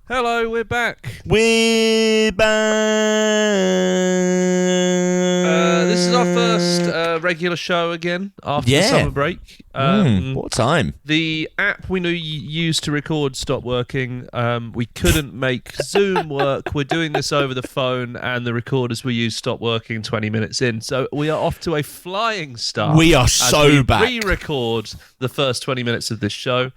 Hello, we're back. We're back. This is our first regular show again after the summer break. What time? The app we used to record stopped working. We couldn't make Zoom work. We're doing this over the phone, and the recorders we used stopped working 20 minutes in. So we are off to a flying start. We are so back. Re-record the first 20 minutes of this show.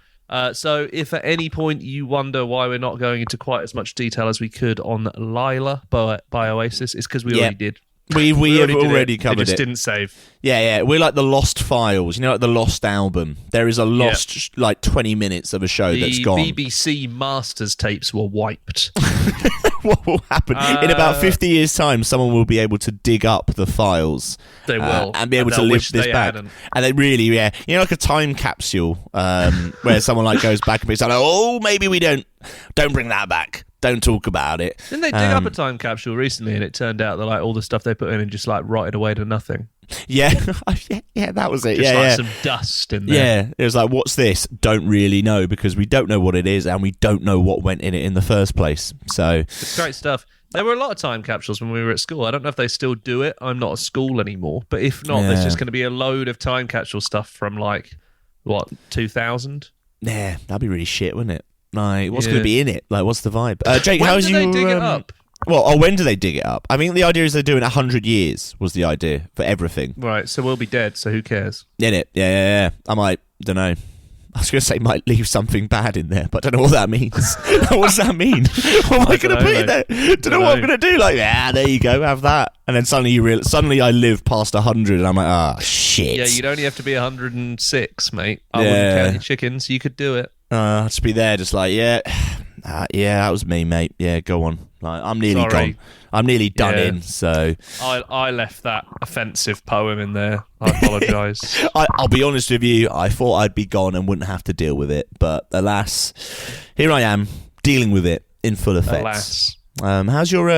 So if at any point you wonder why we're not going into quite as much detail as we could on Lila by Oasis, it's because we already did. We have already covered it. It just didn't save. Yeah. We're like the lost files, like the lost album. There is a lost, 20 minutes of a show that's gone. The BBC Masters tapes were wiped. What will happen? In about 50 years' time, someone will be able to dig up the files. They will. And be able to live this back. Hadn't. And they really, like a time capsule where someone goes back and it's like, oh, maybe we don't bring that back. Don't talk about it. Didn't they dig up a time capsule recently, and it turned out that all the stuff they put in and just rotted away to nothing? Yeah, that was it. Just some dust in there. Yeah, it was what's this? Don't really know, because we don't know what it is, and we don't know what went in it in the first place. So it's great stuff. There were a lot of time capsules when we were at school. I don't know if they still do it. I'm not at school anymore, but if not, there's just going to be a load of time capsule stuff from 2000. Yeah, that'd be really shit, wouldn't it? What's going to be in it? What's the vibe? Jake, when how's do they dig it up? Well, when do they dig it up? I think the idea is they're doing 100 years was the idea for everything. Right, so we'll be dead, so who cares? In it, yeah. I don't know. I was going to say might leave something bad in there, but I don't know what that means. What does that mean? What am I going to put in there? Don't know what I'm going to do. There you go, have that. And then suddenly I live past 100 and I'm like, shit. Yeah, you'd only have to be 106, mate. I wouldn't count your chickens. You could do it. I'll just be there just that was me, mate. Yeah, go on. I'm nearly gone. I'm nearly done in, so... I left that offensive poem in there. I apologise. I'll be honest with you, I thought I'd be gone and wouldn't have to deal with it, but alas, here I am, dealing with it in full effect. Alas. How's your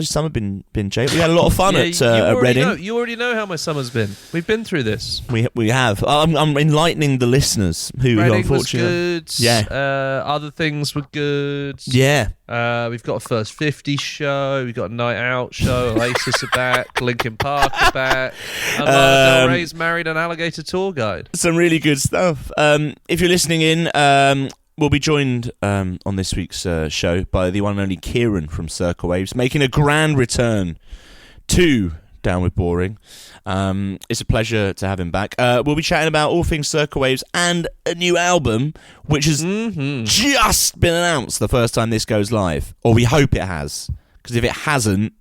summer been, Jake? We had a lot of fun at Reading. You already know how my summer's been. We've been through this. We have. I'm enlightening the listeners who unfortunately was good. Yeah. Other things were good. Yeah. We've got a First 50 show. We've got a Night Out show. Oasis are back. Linkin Park are back. And Lana Del Rey's married an alligator tour guide. Some really good stuff. If you're listening in, we'll be joined on this week's show by the one and only Kieran from Circa Waves, making a grand return to Down With Boring. It's a pleasure to have him back. We'll be chatting about all things Circa Waves and a new album, which has just been announced the first time this goes live. Or we hope it has. Because if it hasn't,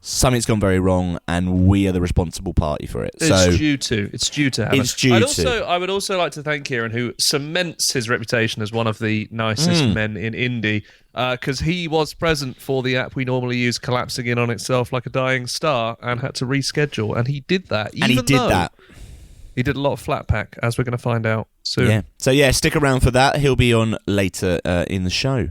something's gone very wrong, and we are the responsible party for it. It's due to happen. It's due to. I would also like to thank Kieran, who cements his reputation as one of the nicest men in indie, because he was present for the app we normally use collapsing in on itself like a dying star and had to reschedule, and he did that. He did a lot of flatpack, as we're going to find out soon. Yeah. So stick around for that. He'll be on later in the show.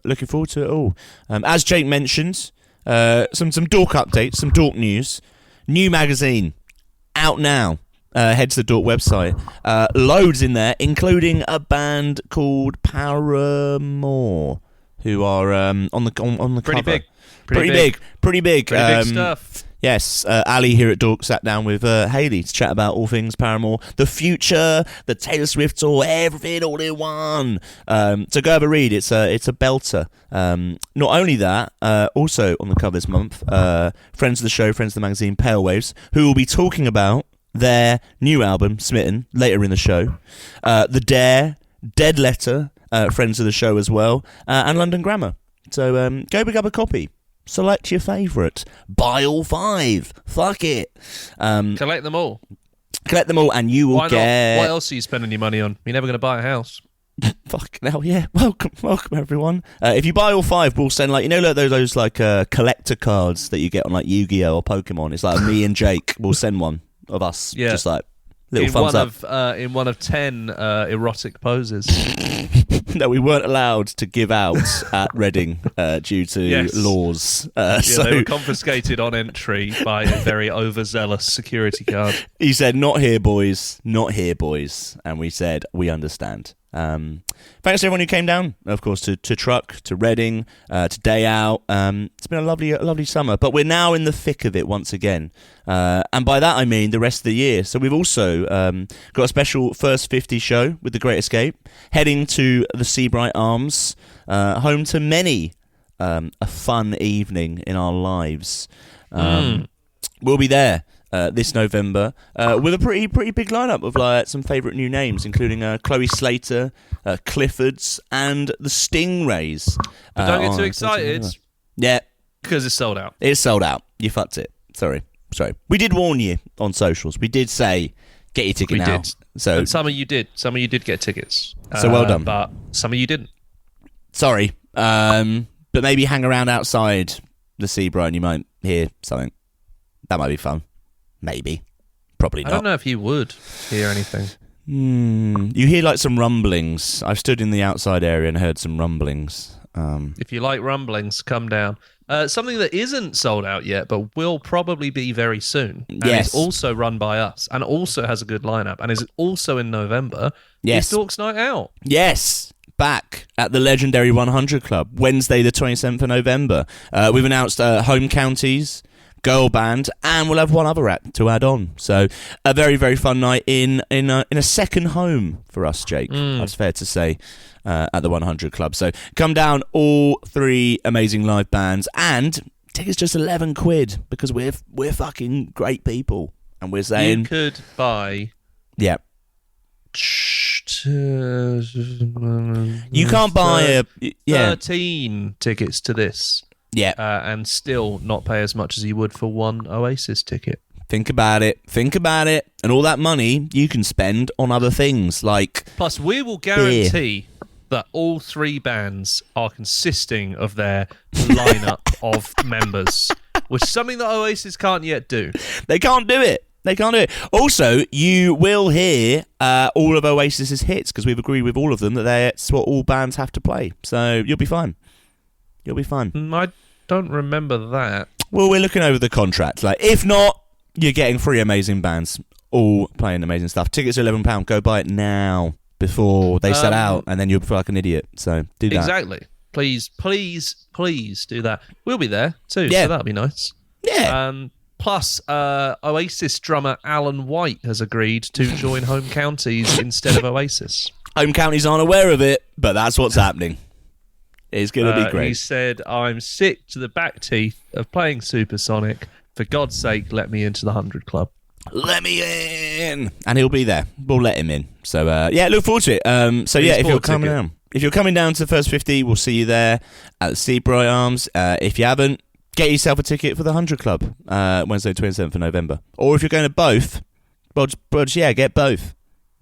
Looking forward to it all. As Jake mentioned, some Dork updates, some Dork news. New magazine out now. Head to the Dork website. Loads in there, including a band called Paramore, who are on the cover. Pretty big. Pretty big stuff. Yes, Ali here at Dork sat down with Hayley to chat about all things Paramore, the future, the Taylor Swift tour, everything all in one. So go have a read. It's a belter. Not only that, also on the cover this month, friends of the show, friends of the magazine, Pale Waves, who will be talking about their new album, Smitten, later in the show. The Dare, Dead Letter, friends of the show as well, and London Grammar. So go pick up a copy. Select your favourite. Buy all 5. Fuck it. Collect them all. And you will get... What else are you spending your money on? You're never going to buy a house. Fucking hell, yeah. Welcome everyone. If you buy all 5, we'll send those collector cards that you get on Yu-Gi-Oh or Pokemon. It's me and Jake. We'll send one of us. Yeah. Just little thumbs up. In one of 10 erotic poses. that we weren't allowed to give out at Reading due to laws. They were confiscated on entry by a very overzealous security guard. He said, "Not here, boys. Not here, boys." And we said, "We understand." Thanks to everyone who came down, of course, to Truck, to Reading, to Day Out. It's been a lovely summer, but we're now in the thick of it once again. And by that I mean the rest of the year. So we've also got a special First 50 show with The Great Escape, heading to the Seabright Arms, home to many a fun evening in our lives. We'll be there this November with a pretty big lineup of some favourite new names, including Chloe Slater, Cliffords, and the Stingrays. But don't get too excited. Yeah, because it's sold out. It's sold out. You fucked it. Sorry. We did warn you on socials. We did say get your ticket now. Did. So and some of you did. Some of you did get tickets. So well done. But some of you didn't. Sorry. But maybe hang around outside the Seabright and you might hear something. That might be fun. Maybe. Probably not. I don't know if you would hear anything. You hear some rumblings. I've stood in the outside area and heard some rumblings. If you like rumblings, come down. Something that isn't sold out yet, but will probably be very soon. And yes. It's also run by us and also has a good lineup and is also in November. Yes. Is Dork's Night Out. Yes. Back at the legendary 100 Club, Wednesday the 27th of November. We've announced home counties, girl band, and we'll have one other act to add on. So a very, very fun night in a second home for us, Jake. That's fair to say, at the 100 Club. So come down, all three amazing live bands, and tickets just 11 quid because we're fucking great people, and we're saying you could buy. Yeah. You can't buy 13 tickets to this. Yeah. And still not pay as much as you would for one Oasis ticket. Think about it. And all that money you can spend on other things like... Plus, we will guarantee that all three bands are consisting of their lineup of members, which is something that Oasis can't yet do. They can't do it. Also, you will hear all of Oasis's hits because we've agreed with all of them that that's what all bands have to play. So you'll be fine. I don't remember that. Well, we're looking over the contract. If not, you're getting three amazing bands all playing amazing stuff. Tickets are £11. Go buy it now before they sell out, and then you'll feel like an idiot. So do that. Exactly. Please do that. We'll be there too. Yeah. So that'll be nice. Yeah. Plus, Oasis drummer Alan White has agreed to join Home Counties instead of Oasis. Home Counties aren't aware of it, but that's what's happening. It's going to be great. He said, I'm sick to the back teeth of playing Supersonic. For God's sake, let me into the 100 Club. Let me in! And he'll be there. We'll let him in. So, look forward to it. If you're coming down to the First 50, we'll see you there at the Seabright Arms. If you haven't, get yourself a ticket for the 100 Club, Wednesday, 27th of November. Or if you're going to both, get both.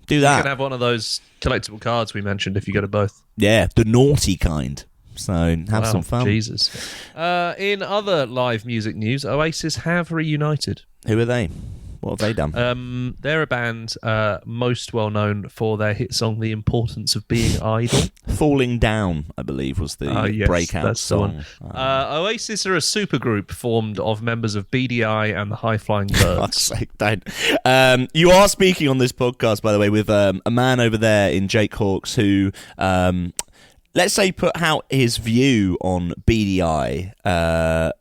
Do that. You can have one of those collectible cards we mentioned if you go to both. Yeah, the naughty kind. So have some fun. Jesus. In other live music news, Oasis have reunited. Who are they? What have they done? They're a band most well known for their hit song "The Importance of Being Idle." "Falling Down," I believe, was the breakout song. Oasis are a supergroup formed of members of BDI and the High Flying Birds. For fuck's sake, don't. You are speaking on this podcast, by the way, with a man over there in Jake Hawkes who... let's say put out his view on BDI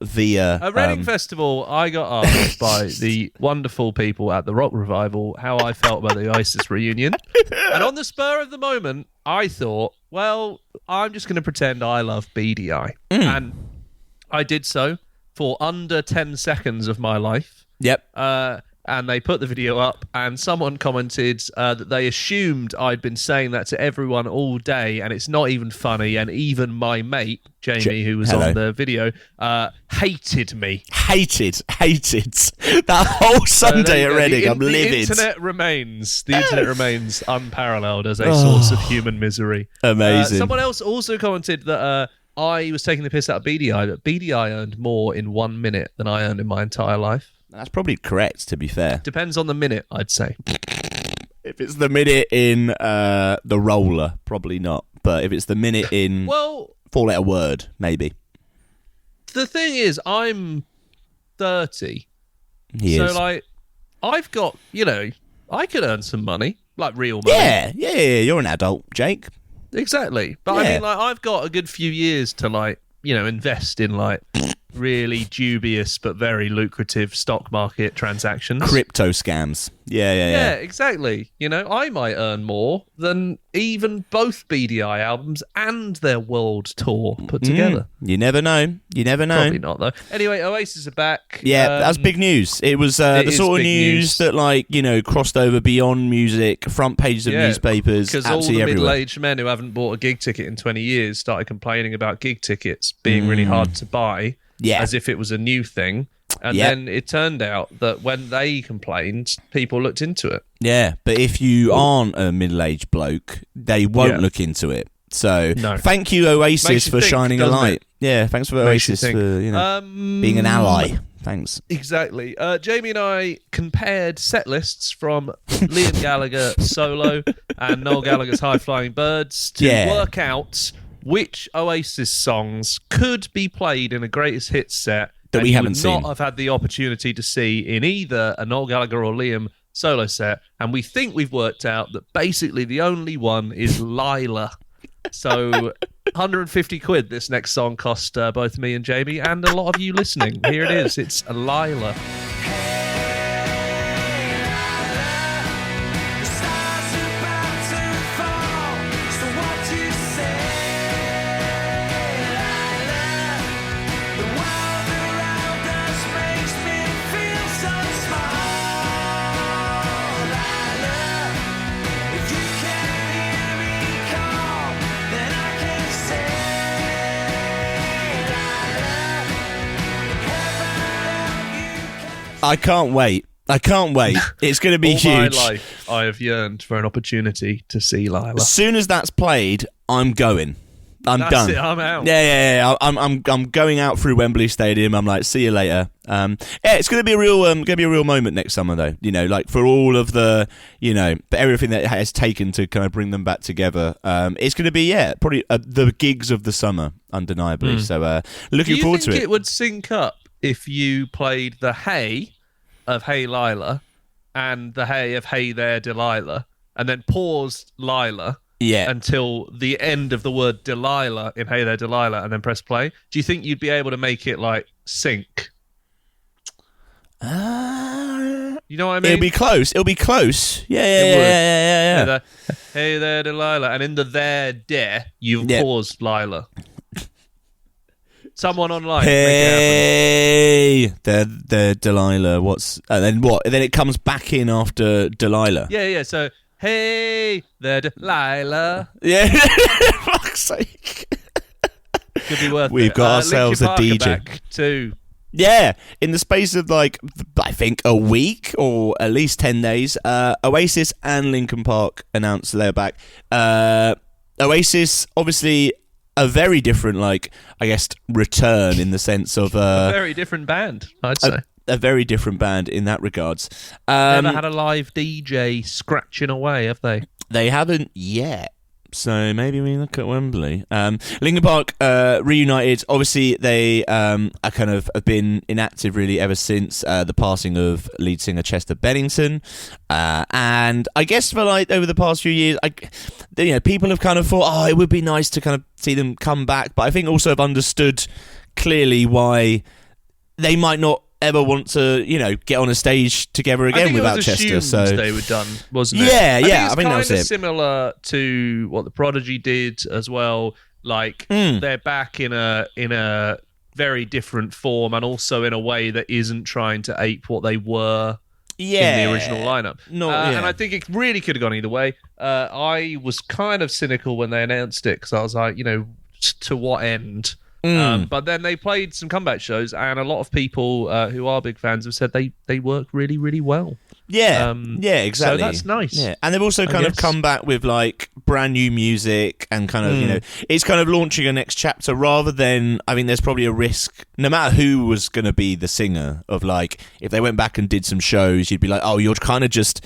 via... At Reading Festival, I got asked by the wonderful people at the Rock Revival how I felt about the Oasis reunion. And on the spur of the moment, I thought, well, I'm just going to pretend I love BDI. And I did so for under 10 seconds of my life. Yep. And they put the video up, and someone commented that they assumed I'd been saying that to everyone all day, and it's not even funny. And even my mate, Jamie, who was on the video, hated me. Hated. That whole Sunday at Reading, I'm livid. The internet remains unparalleled as a source of human misery. Amazing. Someone else also commented that I was taking the piss out of BDI, that BDI earned more in 1 minute than I earned in my entire life. That's probably correct, to be fair. Depends on the minute, I'd say. If it's the minute in the roller, probably not. But if it's the minute in four-letter word, maybe. The thing is, I'm 30. He is. So, I've got, I could earn some money. like real money. Yeah. You're an adult, Jake. Exactly. But I Yeah. mean, like, I've got a good few years to, like, invest in, like, really dubious but very lucrative stock market transactions. Crypto scams. Yeah. Exactly. I might earn more than even both BDI albums and their world tour put together. You never know. Probably not, though. Anyway, Oasis are back. Yeah, that's big news. It was the sort of news that, like, crossed over beyond music, front pages of newspapers, because all the absolutely everywhere. middle-aged men who haven't bought a gig ticket in 20 years started complaining about gig tickets being really hard to buy, as if it was a new thing. And then it turned out that when they complained, people looked into it. Yeah, but if you aren't a middle-aged bloke, they won't look into it. So thank you, Oasis, for shining a light. Yeah, thanks for Oasis for being an ally. Thanks. Exactly. Jamie and I compared set lists from Liam Gallagher solo and Noel Gallagher's High Flying Birds to work out which Oasis songs could be played in a greatest hits set that we haven't seen. Not have had the opportunity to see in either a Noel Gallagher or Liam solo set, and we think we've worked out that basically the only one is Lila. So 150 quid this next song cost both me and Jamie and a lot of you listening. Here it is. It's Lila. I can't wait. It's going to be huge. All my life, I have yearned for an opportunity to see Lila. As soon as that's played, I'm going. I'm done. It, I'm out. Yeah. I'm going out through Wembley Stadium. I'm like, see you later. It's going to be a real moment next summer, though. Like for all of the, but everything that it has taken to kind of bring them back together. It's going to be probably the gigs of the summer, undeniably. So looking forward to it. Do you think it would sync up if you played the Hey of Hey Lila and the Hey of Hey There Delilah and then paused Lila until the end of the word Delilah in Hey There Delilah and then press play? Do you think you'd be able to make it like sync? You know what I mean? It'll be close. Yeah. Hey There Delilah, and in the there you've paused Lila. Someone online. Hey, they're Delilah. What's then what? Then it comes back in after Delilah. Yeah. So hey, they're Delilah. Yeah, fuck's sake. Could be worth it. We've got ourselves a DJ. Back too. Yeah, in the space of like I think a week or at least 10 days, Oasis and Linkin Park announced they're back. Oasis, obviously. A very different, return in the sense of... a very different band, I'd say. A very different band in that regards. Never had a live DJ scratching away, have they? They haven't yet. So maybe we look at Wembley. Linkin Park reunited. Obviously, they are kind of have been inactive really ever since the passing of lead singer Chester Bennington. And I guess for over the past few years, people have kind of thought, it would be nice to kind of see them come back. But I think also have understood clearly why they might not ever want to, get on a stage together again without Chester. So they were done, wasn't it? Yeah. I think that was it. Similar to what the Prodigy did as well. They're back in a very different form, and also in a way that isn't trying to ape what they were in the original lineup. And I think it really could have gone either way. I was kind of cynical when they announced it because I was like, to what end? But then they played some comeback shows, and a lot of people who are big fans have said they work really, really well. Yeah, exactly. So that's nice. Yeah, and they've also kind of come back with brand new music and kind of it's kind of launching a next chapter rather than there's probably a risk no matter who was going to be the singer of if they went back and did some shows, you'd be like, oh, you're kind of just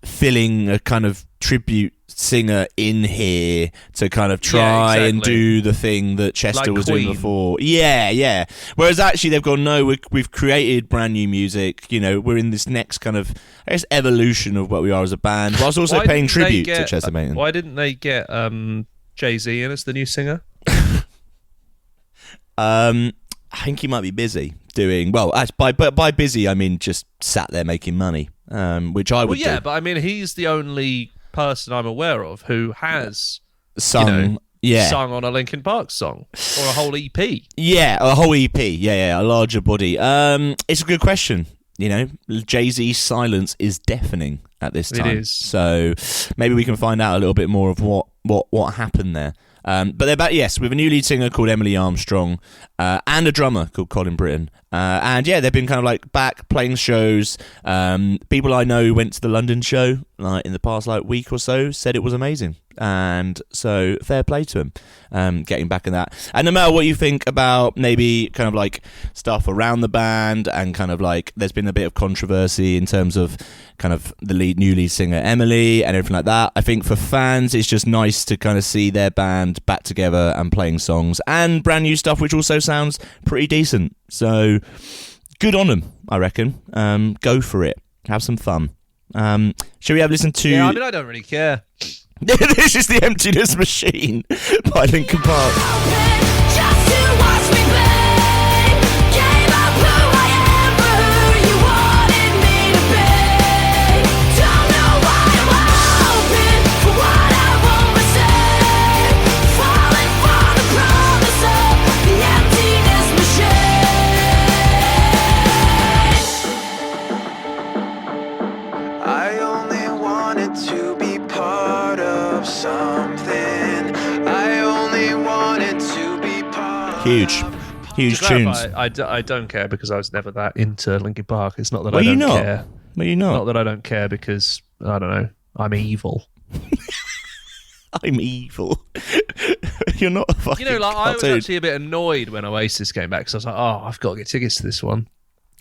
filling a kind of tribute singer in here to kind of try and do the thing that Chester was doing before. Yeah. Whereas actually they've gone, no, we've created brand new music. You know, we're in this next kind of, I guess, evolution of what we are as a band, whilst also paying tribute to Chester Bennington. Why didn't they get Jay-Z in as the new singer? I think he might be busy doing, well, by busy I mean just sat there making money, which I would do. But I mean he's the only person I'm aware of who has sung on a Linkin Park song or a whole EP. Yeah, a whole EP. Yeah, a larger body. It's a good question. You know, Jay-Z's silence is deafening at this time. It is. So maybe we can find out a little bit more of what happened there. But they're back, yes, with a new lead singer called Emily Armstrong and a drummer called Colin Britton. And yeah, they've been kind of like back playing shows. People I know who went to the London show like in the past like week or so said it was amazing. And so fair play to him getting back in that. And no matter what you think about maybe kind of like stuff around the band and kind of like there's been a bit of controversy in terms of kind of the new lead singer Emily and everything like that. I think for fans it's just nice to kind of see their band back together and playing songs and brand new stuff which also sounds pretty decent. So good on them, I reckon. Go for it. Have some fun. Shall we have listen to... Yeah, I mean, I don't really care. This is The Emptiness Machine by Linkin Park. Just to watch me play. Gave up who I am for who you wanted me to be. Don't know why I'm hoping for what I won't receive. Falling for the promise of the emptiness machine. I only wanted to be part of something. I only wanted to be part. Huge tunes. I don't care because I was never that into Linkin Park. It's not that Well, I don't you're not. care. Well, you're not. Not that I don't care because, I don't know, I'm evil. I'm evil. You're not a fucking I was cartoon. actually a bit annoyed when Oasis came back because I was like, oh, I've got to get tickets to this one.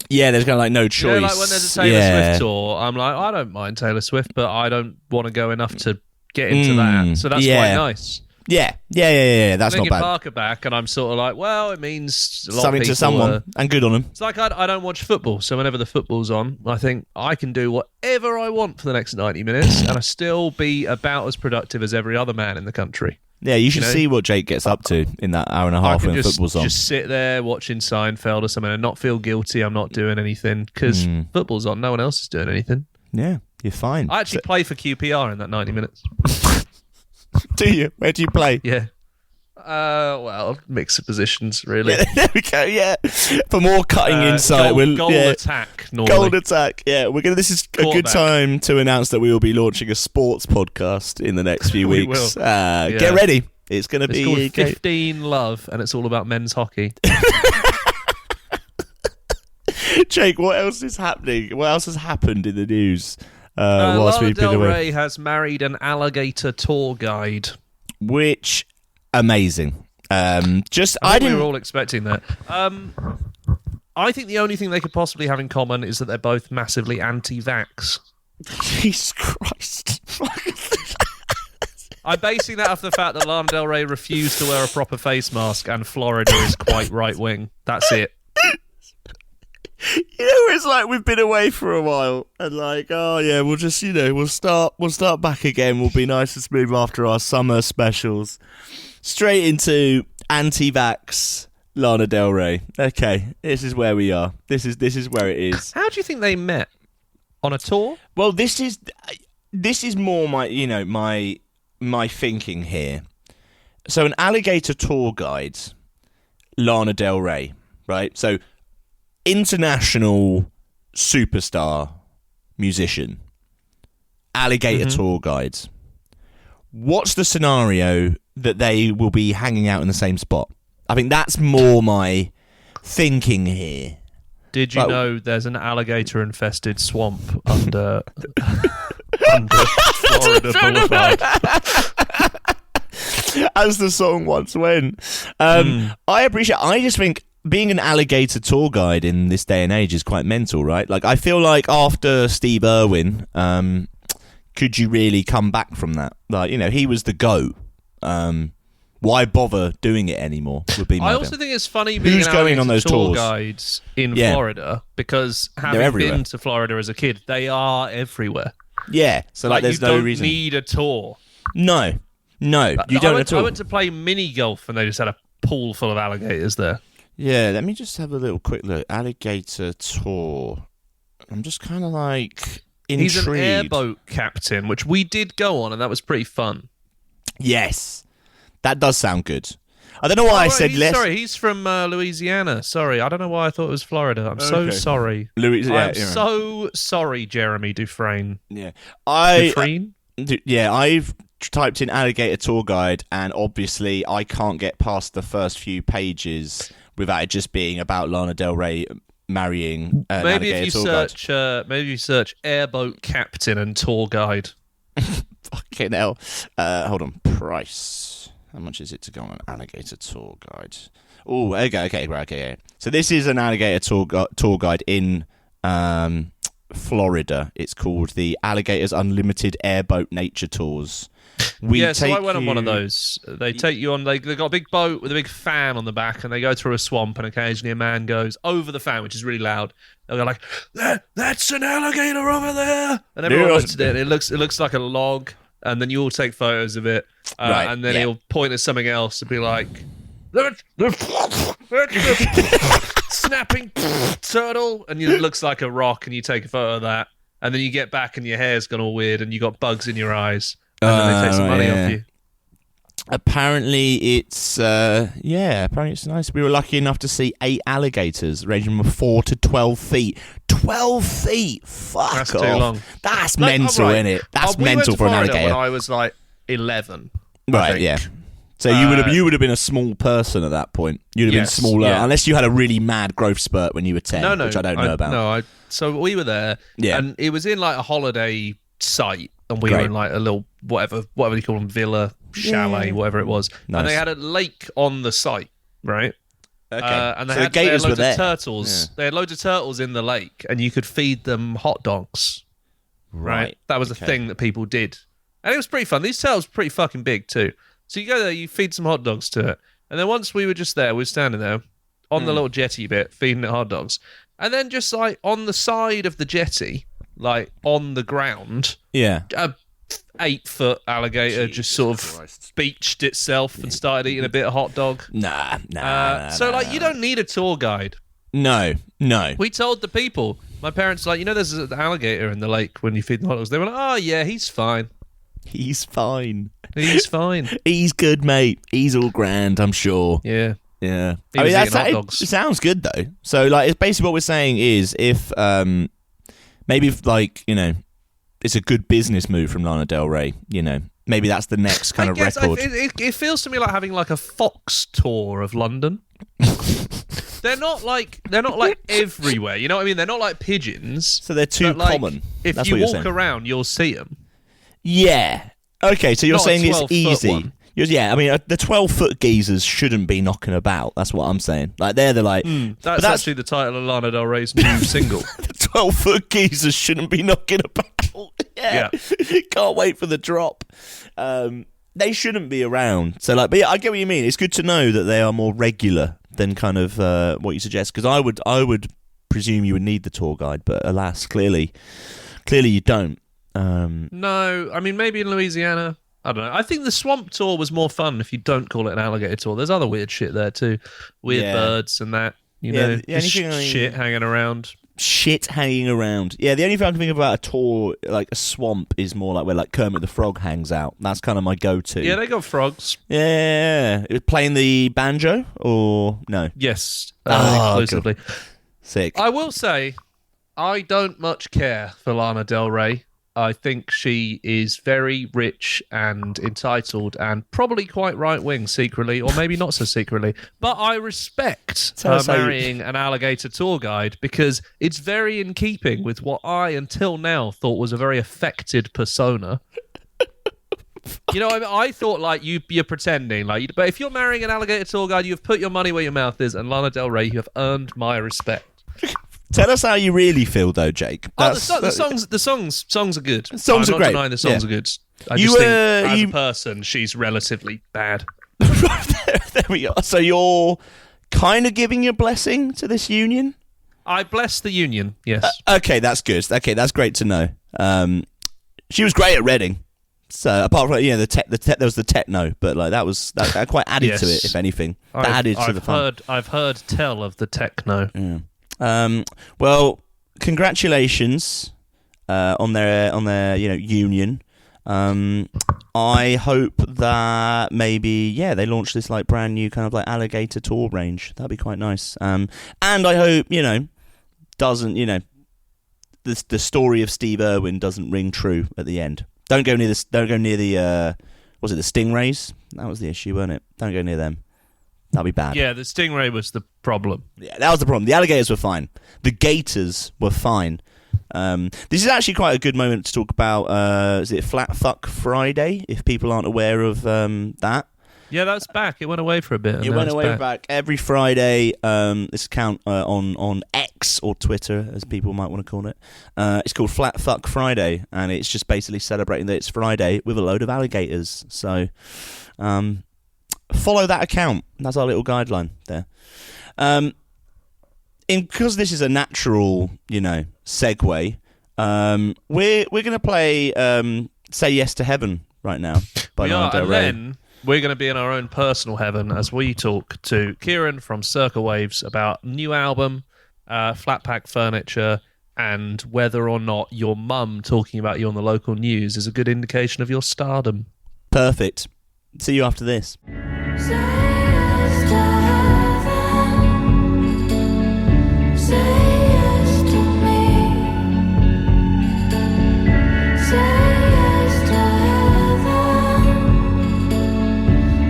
Yeah, there's kind of like no choice. Like when there's a Taylor Swift tour, I'm like, I don't mind Taylor Swift, but I don't want to go enough to get into that. So that's quite nice. Yeah. That's Linkin not bad. Park are back, and I'm sort of like, well, it means a lot Something of people to someone, and good on them. It's like I don't watch football, so whenever the football's on, I think I can do whatever I want for the next 90 minutes, and I still be about as productive as every other man in the country. Yeah, you should see what Jake gets up to in that hour and a half when football's on. Just sit there watching Seinfeld or something and not feel guilty I'm not doing anything because football's on. No one else is doing anything. Yeah, you're fine. I actually play for QPR in that 90 minutes. Do you? Where do you play? Yeah. Well, mix of positions, really. Yeah, there we go. Yeah, for more cutting insight, goal attack. Normally. Goal attack. Yeah, this is a good time to announce that we will be launching a sports podcast in the next few weeks. Get ready. It's going to be called 15 Love, and it's all about men's hockey. Jake, what else is happening? What else has happened in the news whilst Lana we've been Del away? Rey has married an alligator tour guide. Which amazing. I we were all expecting that. I think the only thing they could possibly have in common is that they're both massively anti-vax. Jesus Christ. I'm basing that off the fact that Lana Del Rey refused to wear a proper face mask and Florida is quite right-wing. That's it. You know, it's like we've been away for a while and like, oh yeah, we'll just, we'll start back again. We'll be nice and smooth after our summer specials. Straight into anti-vax Lana Del Rey. Okay, this is where we are. This is where it is. How do you think they met? On a tour? Well, this is more my my thinking here. So an alligator tour guide, Lana Del Rey, right? So international superstar musician, alligator tour guides. What's the scenario that they will be hanging out in the same spot? I think that's more my thinking here. Did you know there's an alligator-infested swamp under Florida Boulevard? As the song once went. I just think being an alligator tour guide in this day and age is quite mental, right? Like, I feel like after Steve Irwin could you really come back from that? Like, he was the GOAT. Why bother doing it anymore? Would be my I also think it's funny being Who's going on those tour tours? guides in Florida, because having everywhere. been to Florida as a kid, they are everywhere. Yeah, so like there's you no don't reason. need a tour. No, you don't at all. I went to play mini golf and they just had a pool full of alligators there. Yeah, let me just have a little quick look. Alligator tour. I'm just kind of like intrigued. He's an airboat captain, which we did go on, and that was pretty fun. Yes, that does sound good. I don't know why I said less. Sorry, he's from Louisiana. Sorry, I don't know why I thought it was Florida. I'm so sorry. Louisiana. I'm so sorry, Jeremy Dufresne. Yeah, Dufresne? I've typed in alligator tour guide, and obviously I can't get past the first few pages without it just being about Lana Del Rey marrying an Maybe alligator if you tour search, maybe you search airboat captain and tour guide. Fucking hell. Hold on. Price. How much is it to go on an alligator tour guide? Oh, okay. So this is an alligator tour guide in Florida. It's called the Alligators Unlimited Airboat Nature Tours. So I went on one of those. They take you on. They've got a big boat with a big fan on the back, and they go through a swamp. And occasionally, a man goes over the fan, which is really loud. They'll go like, "That's an alligator over there," and everyone looks at it. It looks like a log, and then you all take photos of it, and then he'll point at something else and be like, "Snapping turtle," and it looks like a rock, and you take a photo of that, and then you get back, and your hair's gone all weird, and you got bugs in your eyes. And then they take some money off you. Apparently it's nice. We were lucky enough to see 8 alligators ranging from 4 to 12 feet. 12 feet? Fuck That's off. too long. That's mental, isn't it? That's mental for an alligator. When I was like 11. Right, yeah. So you would have been a small person at that point. You'd have been smaller, unless you had a really mad growth spurt when you were 10, which I don't know about. So we were there, and it was in like a holiday site, and we were in like a little whatever you call them, villa, chalet, whatever it was. Nice. And they had a lake on the site, right? Okay. And they had loads of turtles. They had loads of turtles in the lake, and you could feed them hot dogs. Right. That was a thing that people did, and it was pretty fun. These turtles were pretty fucking big too. So you go there, you feed some hot dogs to it, and then once we were just there, we were standing there on the little jetty bit, feeding it hot dogs, and then just like on the side of the jetty, like on the ground, a 8-foot alligator just sort of beached itself and started eating a bit of hot dog. Nah. So like, you don't need a tour guide. No. We told the people. My parents like, there's an alligator in the lake when you feed them hot dogs. They were like, oh yeah, he's fine. He's fine. He's fine. He's good, mate. He's all grand, I'm sure. Yeah. I He was eating hot dogs. It sounds good though. So like, it's basically what we're saying is if maybe if, like, it's a good business move from Lana Del Rey. Maybe that's the next kind of record. It feels to me like having like a Fox tour of London. They're not like everywhere. You know what I mean? They're not like pigeons. So they're too common. If that's you what you're walk saying. around, you'll see them. Yeah. Okay, so you're Not saying a it's 12-foot easy. one. Yeah, I mean, the 12-foot geezers shouldn't be knocking about. That's what I'm saying. Like, they're like... That's actually the title of Lana Del Rey's new single. The 12-foot geezers shouldn't be knocking about. Yeah. Can't wait for the drop. They shouldn't be around. So, like, but yeah, I get what you mean. It's good to know that they are more regular than kind of what you suggest. Because I would presume you would need the tour guide, but alas, clearly you don't. No, I mean, maybe in Louisiana. I don't know. I think the swamp tour was more fun if you don't call it an alligator tour. There's other weird shit there too. Weird birds and that. Just shit hanging around. Shit hanging around. Yeah, the only thing I can think about a tour, like a swamp, is more like where like Kermit the Frog hangs out. That's kind of my go-to. Yeah, they got frogs. Yeah. Playing the banjo or no? Yes, exclusively. Cool. Sick. I will say, I don't much care for Lana Del Rey. I think she is very rich and entitled and probably quite right-wing secretly, or maybe not so secretly. But I respect her marrying an alligator tour guide because it's very in keeping with what I, until now, thought was a very affected persona. You know, I thought like you're pretending, but if you're marrying an alligator tour guide, you've put your money where your mouth is, and Lana Del Rey, you have earned my respect. Tell us how you really feel, though, Jake. The songs are good. Songs I'm are not great. denying the songs Yeah. are good. I You, just think, as you- a person, she's relatively bad. There we are. So you're kind of giving your blessing to this union? I bless the union. Yes. Okay, that's good. Okay, that's great to know. She was great at Reading. So apart from there was the techno, but like that quite added to it, if anything. That added to the fun. I've heard tell of the techno. Yeah. Well, congratulations on their union. I hope that maybe they launch this like brand new kind of like alligator tour range. That'd be quite nice. And I hope doesn't the story of Steve Irwin doesn't ring true at the end. Don't go near the was it the Stingrays? That was the issue, wasn't it? Don't go near them. That'll be bad. Yeah, the stingray was the problem. Yeah, that was the problem. The alligators were fine. The gators were fine. This is actually quite a good moment to talk about. Is it Flat Fuck Friday? If people aren't aware of that. Yeah, that's back. It went away for a bit. And It now went it's away back every Friday. This account on X or Twitter, as people might want to call it. It's called Flat Fuck Friday, and it's just basically celebrating that it's Friday with a load of alligators. So, follow that account. That's our little guideline there. Because this is a natural, segue. We're gonna play "Say Yes to Heaven" right now by we are, Lana Del and Rey. then we're going to be in our own personal heaven as we talk to Kieran from Circa Waves about new album, flatpack furniture, and whether or not your mum talking about you on the local news is a good indication of your stardom. Perfect. See you after this. Say yes to heaven. Say yes to me. Say yes to heaven.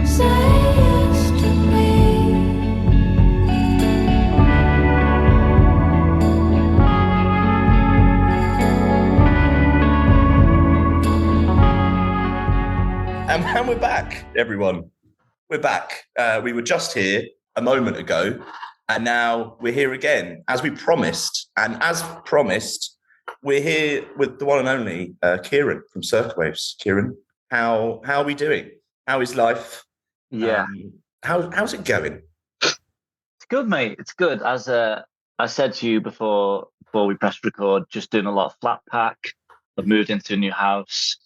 Say yes to me. And we're back, everyone. We're back. We were just here a moment ago, and now we're here again, as we promised. And as promised, we're here with the one and only Kieran from Circa Waves. Kieran, how are we doing? How is life? Yeah, How's it going? it's good, mate. It's good. As I said to you before we pressed record, just doing a lot of flat pack. I've moved into a new house,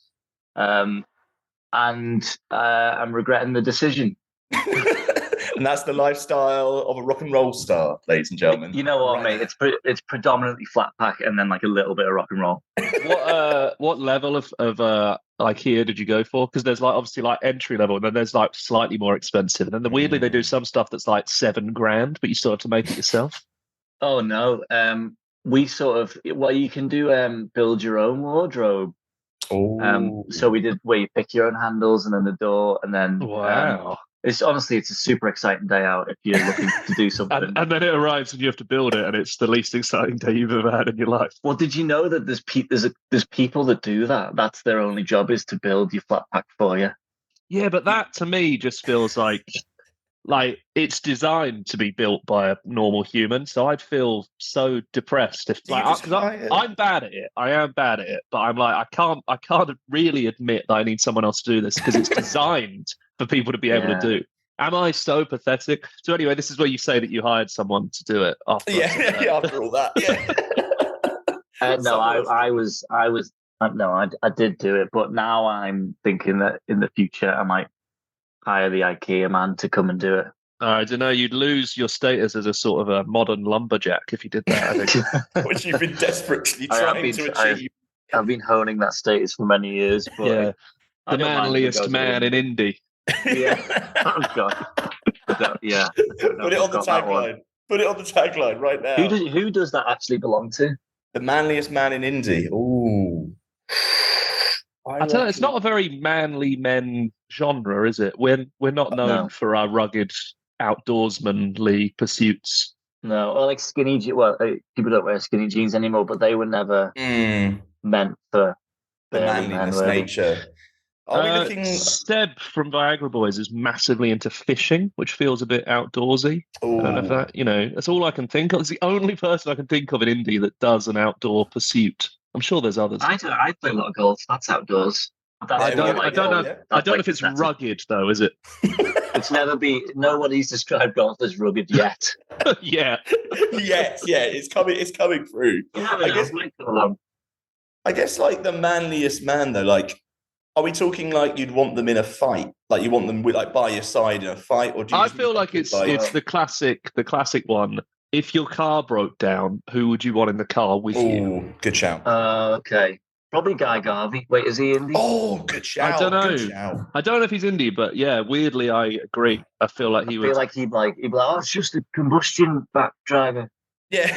and I'm regretting the decision. And that's the lifestyle of a rock and roll star, ladies and gentlemen. You know what, mate? It's predominantly flat pack and then like a little bit of rock and roll. What level of IKEA did you go for? Because there's like obviously like entry level, and then there's like slightly more expensive, and then weirdly they do some stuff that's like $7,000, but you still have to make it yourself. Oh no, we sort of you can do build your own wardrobe. Oh. So we did where you pick your own handles and then the door, and then Wow. it's a super exciting day out if you're looking to do something. And then it arrives and you have to build it, and it's the least exciting day you've ever had in your life. Well, did you know that there's people that do that? That's their only job, is to build your flat pack for you. Yeah, but that to me just feels like it's designed to be built by a normal human. So I'd feel so depressed if I'm bad at it. I am bad at it, but I'm like I can't really admit that I need someone else to do this because it's designed for people to be able to do. Am I so pathetic? So anyway, this is where you say that you hired someone to do it after. After all that, yeah. No, I did do it, but now I'm thinking that in the future I might hire the IKEA man to come and do it. I don't know. You'd lose your status as a sort of a modern lumberjack if you did that, I think. Which you've been desperately trying to achieve. I've been honing that status for many years. But Yeah. I The don't mind if it manliest goes man in in. indie. Yeah. Oh God. Yeah. Put it on the tagline. Put it on the tagline right now. Who does that actually belong to? The manliest man in indie. Ooh. I tell you, it's not a very manly men genre, is it? We're not known for our rugged outdoorsmanly pursuits. No, or like skinny jeans. Well, people don't wear skinny jeans anymore, but they were never meant for the burly men, manliness were they? nature. Are we looking? Seb from Viagra Boys is massively into fishing, which feels a bit outdoorsy. I don't know if Ooh. that, that's all I can think of. It's the only person I can think of in indie that does an outdoor pursuit. I'm sure there's others. I play a lot of golf. That's outdoors. That's I don't know. yeah. I don't know if it's rugged though, is it? It's never been. Nobody's described golf as rugged yet. Yeah. Yes, yeah, it's coming through. I guess like the manliest man though, like, are we talking like you'd want them in a fight? Like you want them with like by your side in a fight, or do you I just feel like it's the classic one. If your car broke down, who would you want in the car with you? Oh, good shout. Okay. Probably Guy Garvey. Wait, is he indie? Oh, good shout. I don't know. Good shout. I don't know if he's indie, but yeah, weirdly, I agree. I feel like he'd be like, oh, it's just a combustion back driver. Yeah.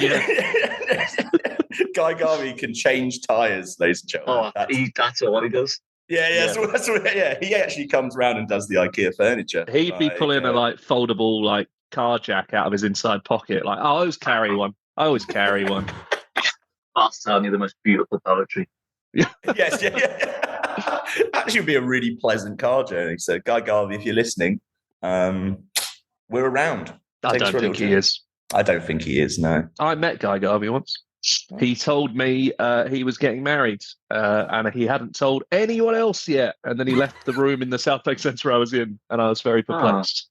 Guy Garvey can change tires, ladies and gentlemen. That's all he does. Yeah. So that's what, yeah. He actually comes around and does the IKEA furniture. He'd be pulling a like foldable like car jack out of his inside pocket. Like, I always carry one. That's telling you the most beautiful poetry. Yes, yeah. Actually, would be a really pleasant car journey. So, Guy Garvey, if you're listening, we're around. I don't think he is. I don't think he is. No. I met Guy Garvey once. He told me he was getting married and he hadn't told anyone else yet. And then he left the room in the South Bank Centre I was in, and I was very perplexed.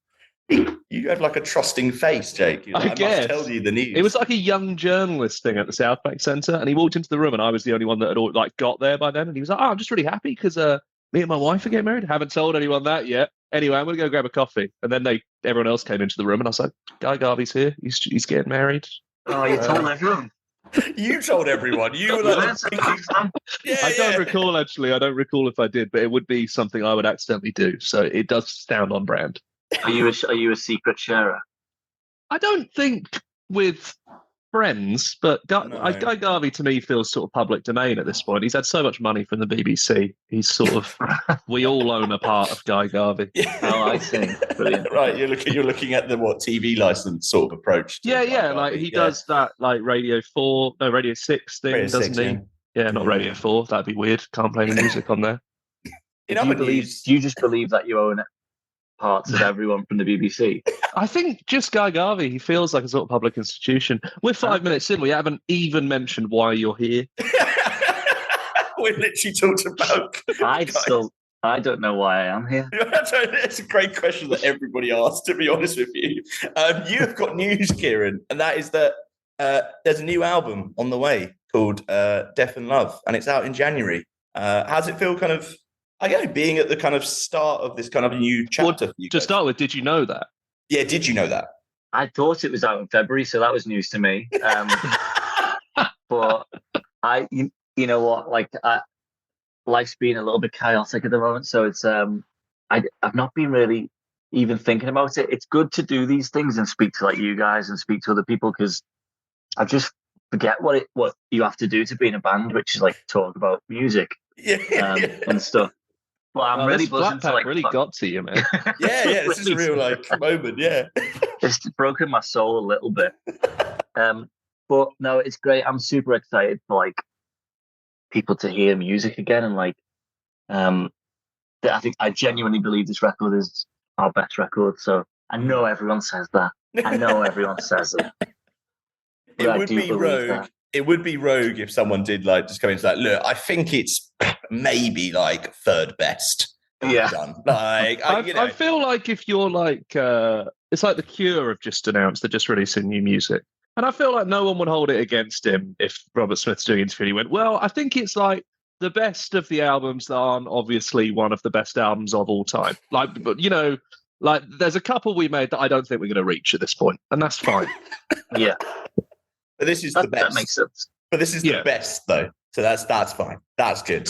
You have like a trusting face, Jake. I guess. Must tell you the news. It was like a young journalist thing at the South Bank Centre, and he walked into the room, and I was the only one that had like got there by then. And he was like, "Oh, I'm just really happy because me and my wife are getting married. Haven't told anyone that yet. Anyway, I'm going to go grab a coffee." And then everyone else came into the room, and I was like, "Guy Garvey's here. He's getting married." Oh, you told everyone. You told everyone. You were like, I don't recall actually. I don't recall if I did, but it would be something I would accidentally do. So it does sound on brand. Are you a secret sharer? I don't think with friends, but Guy Garvey to me feels sort of public domain at this point. He's had so much money from the BBC. He's sort of we all own a part of Guy Garvey. Oh, I see. Brilliant. Right, you're looking at the TV license sort of approach. Yeah. Like he does that like Radio 6 thing, Radio doesn't 6, he? Yeah, not Radio 4. That'd be weird. Can't play any music on there. Do you just believe that you own parts of everyone from the BBC? I think just Guy Garvey, he feels like a sort of public institution. We're 5 minutes in, we haven't even mentioned why you're here. We literally talked about I don't know why I am here. It's a great question that everybody asks, to be honest with you. You have got news, Kieran, and that is that there's a new album on the way called Death and Love, and it's out in January. How's it feel kind of, being at the kind of start of this kind of new chapter for you to guys? start with, did you know that? Yeah, did you know that? I thought it was out in February, so that was news to me. But you know what, like life's been a little bit chaotic at the moment, so it's I've not been really even thinking about it. It's good to do these things and speak to like you guys and speak to other people, because I just forget what you have to do to be in a band, which is like talk about music and stuff. But I'm really buzzing to like really got to you, man. Yeah, this is a real like moment. Yeah, it's broken my soul a little bit. But no, it's great. I'm super excited for like people to hear music again, and like I genuinely believe this record is our best record. So I know everyone says that. I know everyone says it. It would be rogue. It would be rogue if someone did like just come into that. Look, I think it's maybe like third best. Yeah. Done. Like I feel like if you're like it's like The Cure have just announced they're just releasing new music. And I feel like no one would hold it against him if Robert Smith's doing an interview and he went, well, I think it's like the best of the albums that aren't obviously one of the best albums of all time. Like, but like there's a couple we made that I don't think we're going to reach at this point, and that's fine. Yeah. But this is the best. That makes sense. But this is the best, though. So that's fine. That's good.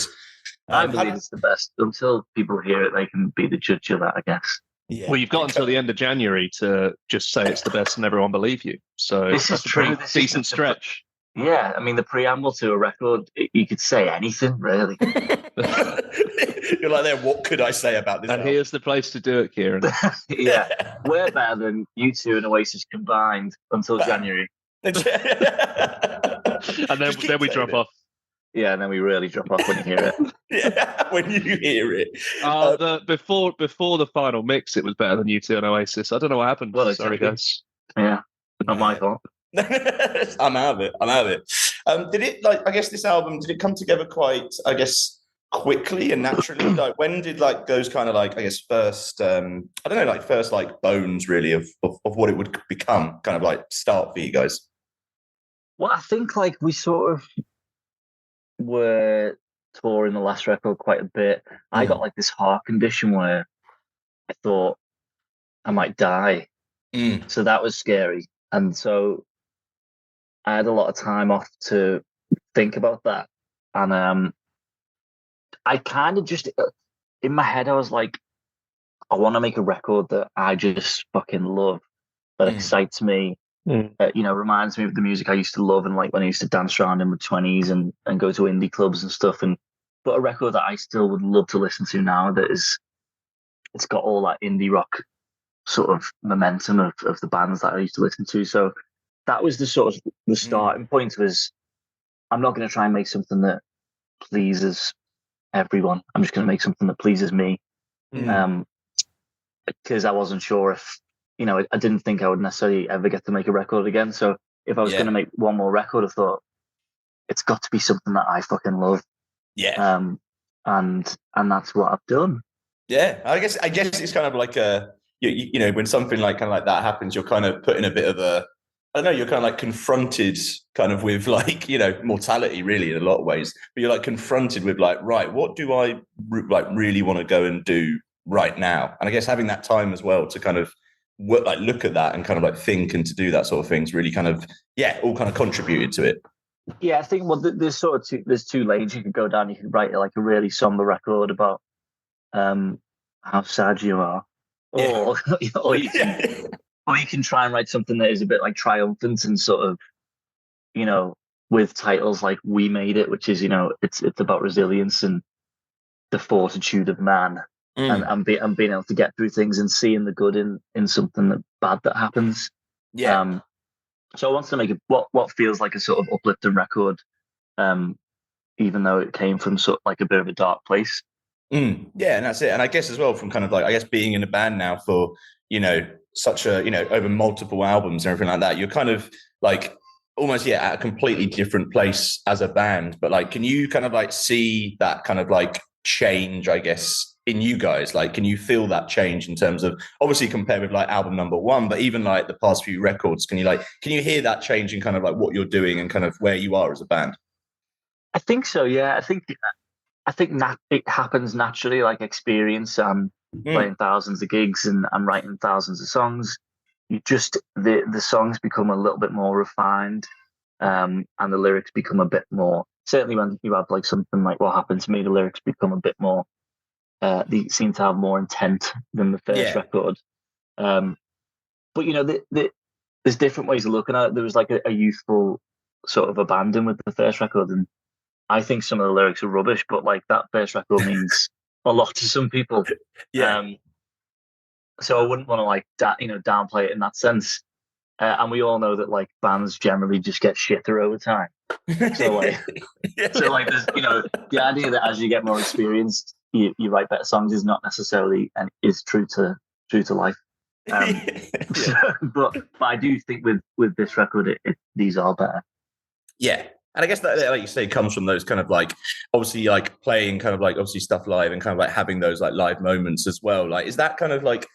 I believe it's the best. Until people hear it, they can be the judge of that, I guess. Yeah. Well, you've got until the end of January to just say it's the best and everyone believe you. So this is true. This decent stretch. Yeah, I mean, the preamble to a record, you could say anything, really. You're like, there, what could I say about this? And here's the place to do it, Kieran. Yeah, we're better than U2 and Oasis combined until January. And then we drop off. Yeah, and then we really drop off when you hear it. Yeah, when you hear it. Before the final mix, it was better than U2 and Oasis. I don't know what happened. Well, Sorry, exactly. guys. Yeah, not my fault. I'm out of it. I'm out of it. Did it I guess this album, did it come together quite, I guess, quickly and naturally? Like when did like those kind of like, I guess, first I don't know, like first like bones really of what it would become kind of like start for you guys? Well, I think like we sort of were touring the last record quite a bit. I got like this heart condition where I thought I might die. So that was scary. And so I had a lot of time off to think about that. And I kind of just, in my head, I was like, I want to make a record that I just fucking love, that excites me, reminds me of the music I used to love and like when I used to dance around in my 20s and go to indie clubs and stuff. But a record that I still would love to listen to now it's got all that indie rock sort of momentum of the bands that I used to listen to. So that was the sort of the starting point. Was I'm not going to try and make something that pleases everyone. I'm just going to make something that pleases me. Because I wasn't sure if, I didn't think I would necessarily ever get to make a record again. So if I was going to make one more record, I thought it's got to be something that I fucking love. Yeah. And that's what I've done. Yeah, I guess it's kind of like when something like kind of like that happens, you're kind of put in a bit of a, I don't know, you're kind of like confronted kind of with like, mortality really in a lot of ways, but you're like confronted with like, right, what do I like really want to go and do right now? And I guess having that time as well to kind of look at that and kind of like think and to do that sort of things really kind of, all kind of contributed to it. Yeah, I think, there's sort of there's two lanes you could go down. You could write like a really somber record about how sad you are, or you can try and write something that is a bit like triumphant and sort of, with titles like "We Made It," which is it's about resilience and the fortitude of man, and being able to get through things and seeing the good in something bad that happens. Yeah. So I wanted to make what feels like a sort of uplifting record, even though it came from sort of like a bit of a dark place. Yeah, and that's it. And I guess as well from kind of like, I guess being in a band now for, such a, over multiple albums and everything like that, you're kind of like almost, at a completely different place as a band. But like, can you kind of like see that kind of like change, I guess, in you guys? Like, can you feel that change in terms of, obviously compared with like album number one, but even like the past few records, can you hear that change in kind of like what you're doing and kind of where you are as a band? I think so. Yeah. I think it happens naturally, like experience. Playing thousands of gigs and I'm writing thousands of songs. You just, the songs become a little bit more refined, and the lyrics become a bit more, certainly when you have like something like What Happened to Me, the lyrics become a bit more, they seem to have more intent than the first record. But there's different ways of looking at it. There was like a youthful sort of abandon with the first record, and I think some of the lyrics are rubbish, but like that first record means a lot to some people. So I wouldn't want to like downplay it in that sense. And we all know that like bands generally just get shitter over time. So like, there's the idea that as you get more experienced, you write better songs is not necessarily and is true to life. But I do think with this record, these are better. Yeah. And I guess that, like you say, comes from those kind of like, obviously like playing kind of like obviously stuff live and kind of like having those like live moments as well. Like, is that kind of like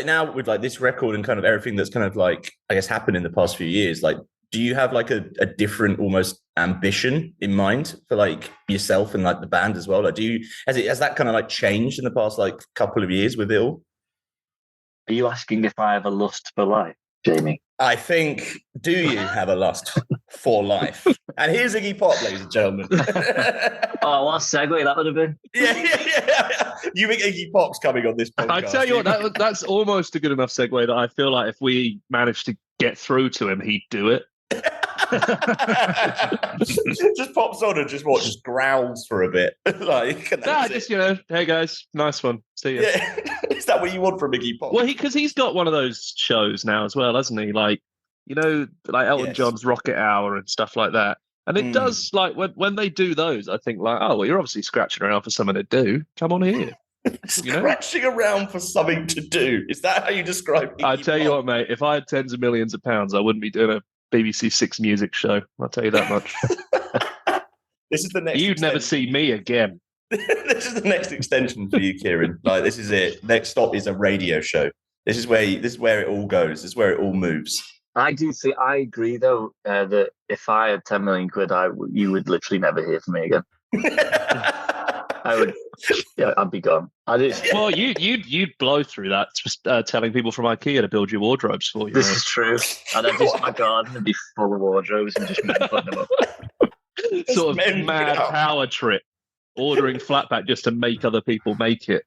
now with like this record and kind of everything that's kind of like, I guess, happened in the past few years, like, do you have like a different almost ambition in mind for like yourself and like the band as well? Like, has that kind of like changed in the past like couple of years with it all? Are you asking if I have a lust for life, Jamie? I think, do you have a lust for life? And here's Iggy Pop, ladies and gentlemen. Oh, what a segue that would have been. Yeah. You think Iggy Pop's coming on this podcast? I tell you what, that's almost a good enough segue that I feel like if we managed to get through to him, he'd do it. Just pops on and just growls for a bit. Hey guys, nice one. See you. Yeah. Is that what you want from Iggy Pop? Well, because he's got one of those shows now as well, hasn't he? Like, like Elton John's Rocket Hour and stuff like that. And it does, like, when they do those, I think, like, oh, well, you're obviously scratching around for something to do. Come on here. You know? Scratching around for something to do. Is that how you describe it? I tell you what, mate, if I had tens of millions of pounds, I wouldn't be doing a BBC Six music show. I'll tell you that much. This is the next. You'd never see me again. This is the next extension for you, Kieran. Like, this is it. Next stop is a radio show. This is where it all goes. This is where it all moves. I agree though that if I had 10 million quid, you would literally never hear from me again. I'd be gone. Well, you'd blow through that, just telling people from IKEA to build your wardrobes for you. This is true. And my garden would be full of wardrobes and just men putting them up. Sort of mad power trip, ordering flatpack just to make other people make it.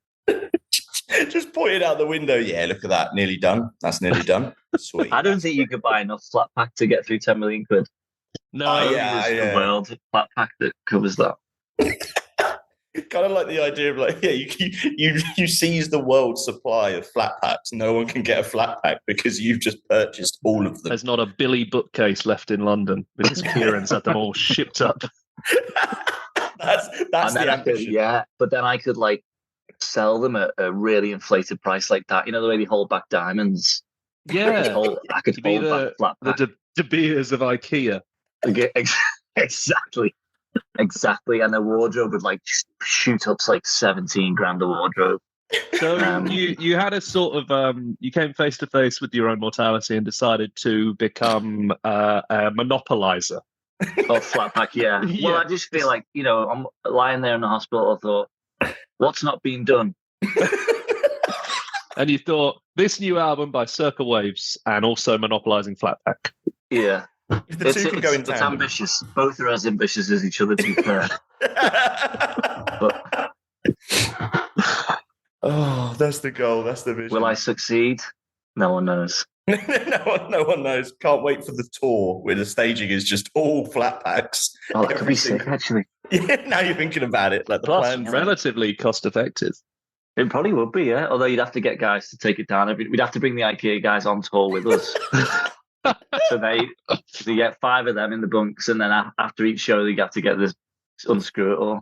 Just pointed out the window. Yeah, look at that. Nearly done. That's nearly done. Sweet. I don't think you could buy enough flatpack to get through 10 million quid. No, The world flatpack that covers that. Kind of like the idea of like, yeah, you seize the world's supply of flat packs. No one can get a flat pack because you've just purchased all of them. There's not a Billy bookcase left in London because Kieran's had them all shipped up. That's the ambition. But then I could like sell them at a really inflated price like that. You know the way they hold back diamonds. Yeah, I could hold back flat pack. The De Beers of IKEA. Exactly. And the wardrobe would like shoot up to like 17 grand a wardrobe. So you had a sort of you came face to face with your own mortality and decided to become a monopolizer of flatpack. Yeah. Well, I just feel like, you know, I'm lying there in the hospital. I thought, what's not being done? And you thought this new album by Circa Waves and also monopolizing flatpack. Yeah. If the two can go in tandem. It's ambitious. Both are as ambitious as each other, to be fair. But, oh, that's the goal. That's the vision. will I succeed? No one knows. no one knows. Can't wait for the tour where the staging is just all flat packs. Oh, that could be sick, actually. Yeah, now you're thinking about it. Like the Plus, plans. relatively cost effective. It probably would be, yeah. Although you'd have to get guys to take it down. We'd have to bring the IKEA guys on tour with us. So they get 5 of them in the bunks, and then after each show, they have to get this unscrew it all.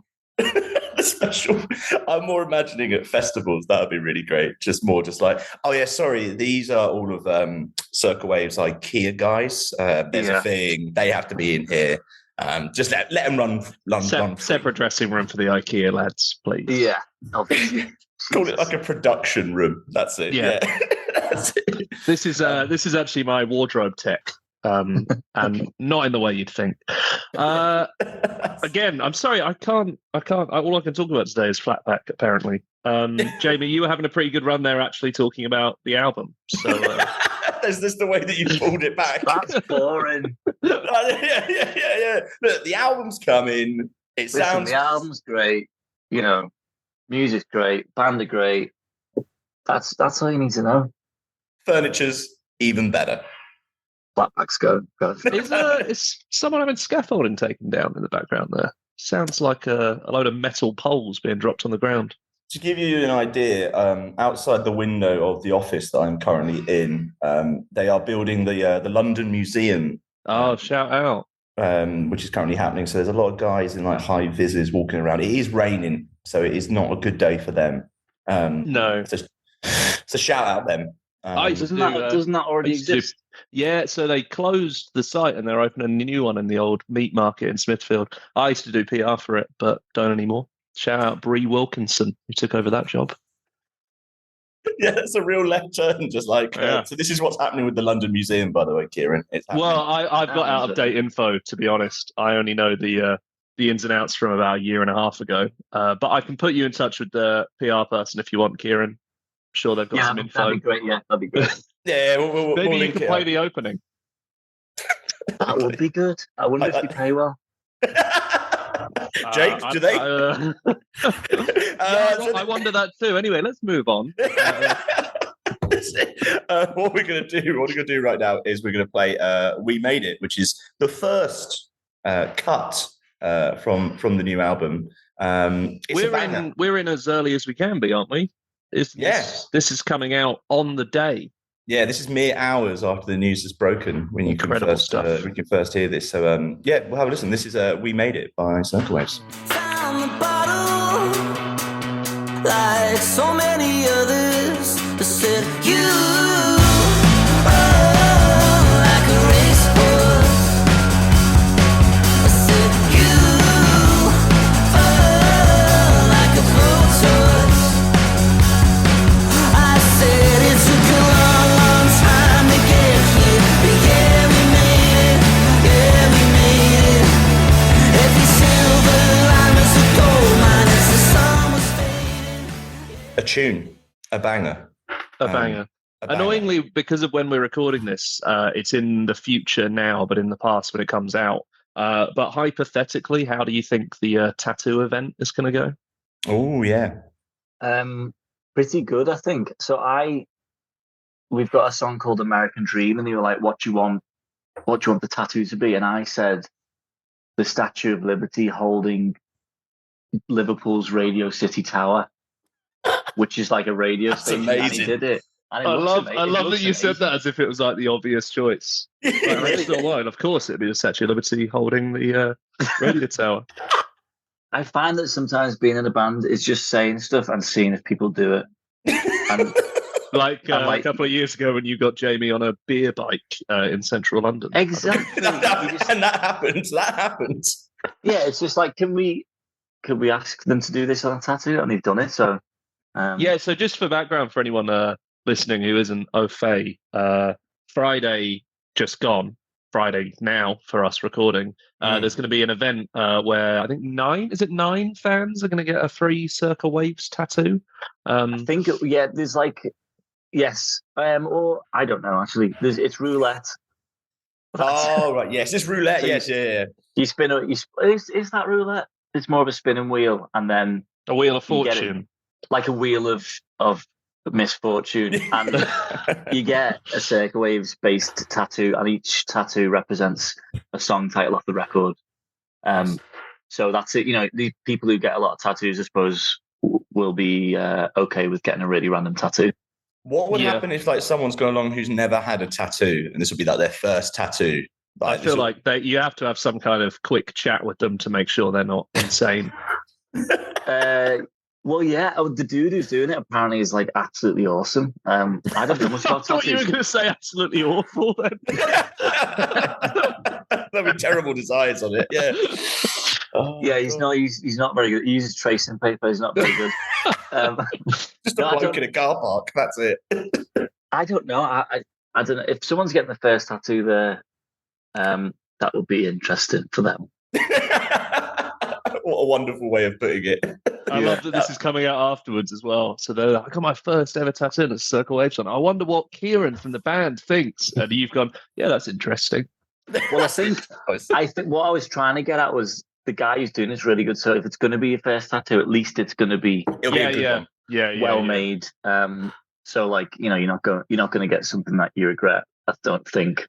Special. I'm more imagining at festivals. That would be really great. Just like, oh yeah, sorry, these are all of Circa Waves IKEA guys. There's a thing. They have to be in here. Just let them run. Separate dressing room for the IKEA lads, please. Yeah, obviously. Call it like a production room. That's it. Yeah. That's it. This is actually my wardrobe tech. And not in the way you'd think. Again, I'm sorry, I can't. All I can talk about today is flatpack. Apparently, Jamie, you were having a pretty good run there, actually talking about the album. So, is this the way that you pulled it back? That's boring. Yeah. Look, the album's coming. The album's great. You know, music's great. Band are great. That's all you need to know. Furniture's even better. Flatpacks go. Is someone having scaffolding taken down in the background there? Sounds like a load of metal poles being dropped on the ground. To give you an idea, outside the window of the office that I'm currently in, they are building the London Museum. Oh, shout out. Which is currently happening. So there's a lot of guys in like high vises walking around. It is raining, so it is not a good day for them. No. So shout out them. Doesn't that already exist? Yeah, so they closed the site and they're opening a new one in the old meat market in Smithfield. I used to do PR for it, but don't anymore. Shout out Bree Wilkinson, who took over that job. Yeah, that's a real left turn. Just like so, this is what's happening with the London Museum, by the way, Kieran. Well, I've got out of date info, to be honest. I only know the ins and outs from about a year and a half ago. But I can put you in touch with the PR person if you want, Kieran. I'm sure they've got some info. That'd be great. Yeah, that'd be great. Yeah, maybe you can play the opening. That would be good. I wonder if you pay well. Jake, do they? I wonder that too. Anyway, let's move on. What we're going to do right now is we're going to play "We Made It," which is the first cut from the new album. We're in as early as we can be, aren't we? This is coming out on the day Yeah, this is mere hours after the news is broken when you can Incredible first stuff. we can first hear this. So yeah, we'll have a listen. This is "We Made It" by Circa Waves. Found the bottle like so many others that said you like a racehorse. I said you like a blowtorch. I said it took a long, long time to get here, but yeah, we made it. Yeah, we made it. Every silver line was a gold mine as the sun was fading. A tune, a banger. A banger. A banger. Annoyingly, because of when we're recording this, it's in the future now, but in the past when it comes out. But hypothetically, how do you think the tattoo event is going to go? Oh yeah. Pretty good, I think. So we've got a song called American Dream, and they were like, what do you want the tattoo to be? And I said the Statue of Liberty holding Liverpool's Radio City Tower, which is like a radio That's station. amazing. And he did it. And it I looks love amazing. that you said that as if it was like the obvious choice. Like, that's not mine. Of course, it'd be the Statue of Liberty holding the radio tower. I find that sometimes being in a band is just saying stuff and seeing if people do it. And Like And, like- a couple of years ago when you got Jamie on a beer bike in central London. exactly. and that happens. That happens. Yeah, it's just like, can we ask them to do this on a tattoo? And they've done it. So Yeah, so just for background for anyone listening who isn't au fait, Friday just gone, Friday now for us recording, there's going to be an event where I think nine fans are going to get a free Circa Waves tattoo. I think there's like yes, or I don't know actually. It's roulette. Oh right, yes, it's roulette. So Yes, yeah. You spin it. Is that roulette? It's more of a spinning wheel, and then A Wheel of You get it. Fortune. like a wheel of misfortune, and you get a Circa Waves based tattoo, and each tattoo represents a song title off the record. So that's it. You know, the people who get a lot of tattoos, I suppose, will be okay with getting a really random tattoo. What would Yeah. happen if like someone's gone along who's never had a tattoo, and this would be like their first tattoo? I Like, feel this like you have to have some kind of quick chat with them to make sure they're not insane. Well, yeah, the dude who's doing it apparently is like absolutely awesome. I don't know much I about thought you were tattoos. going to say absolutely awful then. There'll be terrible designs on it. Yeah. Oh, Yeah, he's God. not very good. He uses tracing paper. He's not very good. Just No, a I bloke don't- in a car park. That's it. I don't know. I don't know if someone's getting the first tattoo there. That would be interesting for them. What a wonderful way of putting it. I love that this is coming out afterwards as well. So they're like, I got my first ever tattoo and it's Circa Waves on. I wonder what Kieran from the band thinks. And you've gone, yeah, that's interesting. Well, I think what I was trying to get at was the guy who's doing it's really good. So if it's going to be your first tattoo, at least it's going to be It'll be a good one. Yeah, well made. So like you're not going to get something that you regret. I don't think,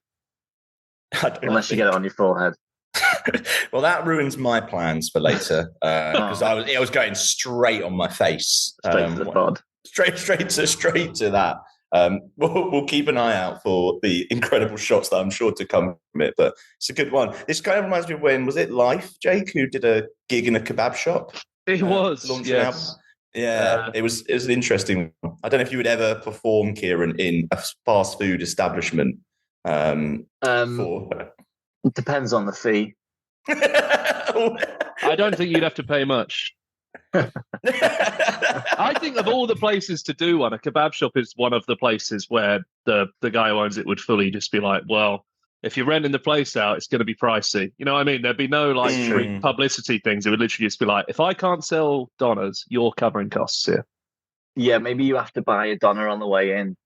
I don't unless you think- get it on your forehead. Well, that ruins my plans for later because I was going straight on my face. Straight to the pod. Straight to that. We'll keep an eye out for the incredible shots that I'm sure to come from it, but it's a good one. This kind of reminds me of when was it Life, Jake, who did a gig in a kebab shop? It was. launching an Yes. Yeah, it was an interesting one. I don't know if you would ever perform, Kieran, in a fast food establishment. For It depends on the fee. I don't think you'd have to pay much. I think of all the places to do one, a kebab shop is one of the places where the guy who owns it would fully just be like, well, if you're renting the place out, it's going to be pricey. You know what I mean? There'd be no like free publicity things. It would literally just be like, if I can't sell Donnas, you're covering costs here. Yeah, maybe you have to buy a doner on the way in.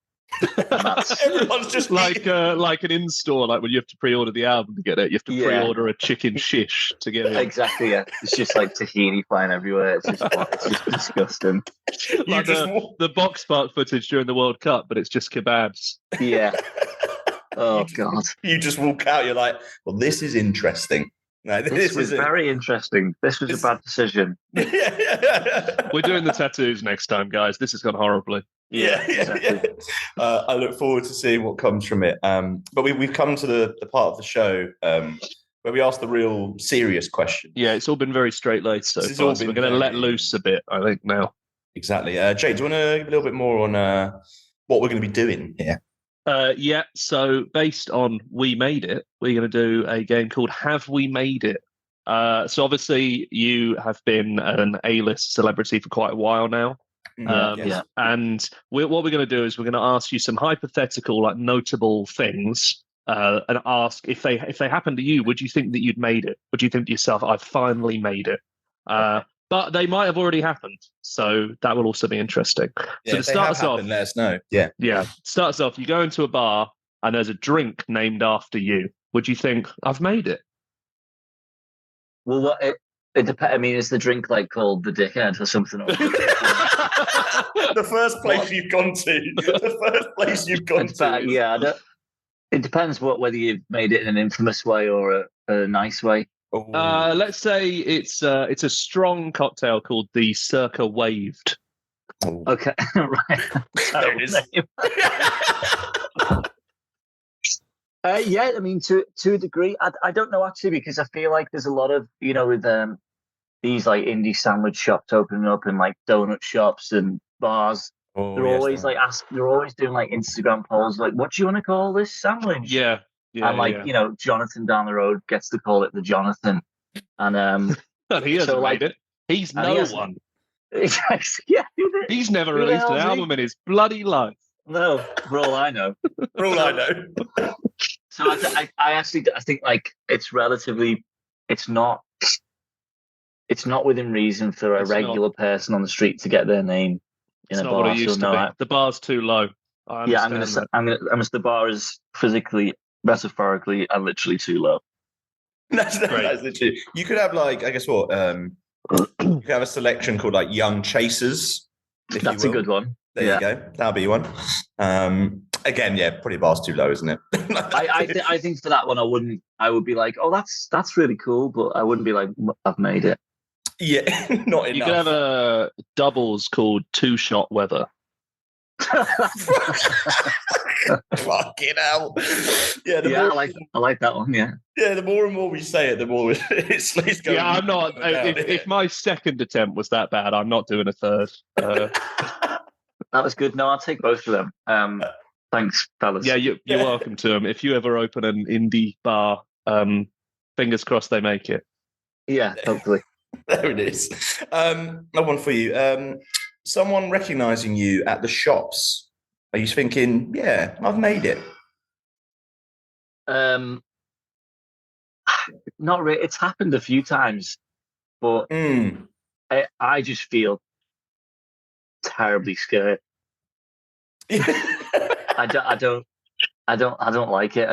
And that's Everyone's just Like an in-store, like when you have to pre-order the album to get it, you have to Yeah. pre-order a chicken shish to get it. exactly, yeah. It's just like tahini flying everywhere. It's just disgusting. Like the box park footage during the World Cup, but it's just kebabs. Yeah. Oh God. you just walk out. You're like, well, this is interesting. No, This was very interesting. This was a bad decision. We're doing the tattoos next time, guys. This has gone horribly. Exactly. I look forward to seeing what comes from it. But we've come to the part of the show where we ask the real serious question. Yeah, it's all been very straight-laced so It's far. all So we're been going to let very- loose a bit, I think, now. Exactly. Jake, do you want to give a little bit more on what we're going to be doing here? Yeah, so based on We Made It, we're going to do a game called Have We Made It? So obviously you have been an A-list celebrity for quite a while now. Yes. And what we're going to do is we're going to ask you some hypothetical, like notable things, and ask if they happen to you, would you think that you'd made it? Would you think to yourself, I've finally made it? But they might have already happened, so that will also be interesting. Yeah, So to if they start have us off, happened, let us know. Yeah. starts off, you go into a bar and there's a drink named after you. Would you think, I've made it? Well, what it depends. I mean, is the drink like called the Dickhead or something? Or The first place you've gone to. The first place you've gone it's to. bad, yeah. It depends whether you've made it in an infamous way or a nice way. Oh. Let's say it's a strong cocktail called the Circa Waved. Okay, right. There it is. Yeah, I mean, to a degree, I don't know actually, because I feel like there's a lot of, with these like indie sandwich shops opening up and like donut shops and bars. Oh, They're yes, always no. like they're always doing like Instagram polls, like, what do you want to call this sandwich? Yeah. And like, Jonathan down the road gets to call it the Jonathan. And He hasn't so, like- made it. He's And he no hasn't- one. yeah, He's never Who the released an hell's he? album in his bloody life. no, for all I know. For all I know. So I think like it's not within reason for a It's not. regular person on the street to get their name in It's a not bar. what it used so to no, be. The bar's too low. I yeah, understand I'm gonna the bar is physically, metaphorically, and literally too low. That's literally. You could have like, I guess what? You could have a selection called like Young Chasers. if you That's a will. good one. There Yeah. you go. That'll be one. Again, yeah, probably bar's too low, isn't it? I think for that one, I would be like, oh, that's really cool, but I wouldn't be like, I've made it. Yeah, not enough. You could have a doubles called Two Shot Weather. Fucking hell. Yeah, Yeah, I like that one. Yeah. the more and more we say it, the more it's going. Yeah, I'm not. If my second attempt was that bad, I'm not doing a third. That was good. No, I'll take both of them. Thanks, fellas. Yeah, you're welcome to them. If you ever open an indie bar, fingers crossed they make it. Yeah, hopefully. There it is. Another one for you. Someone recognizing you at the shops. Are you thinking, yeah, I've made it? Not really. It's happened a few times, but I just feel terribly scared. I don't like it.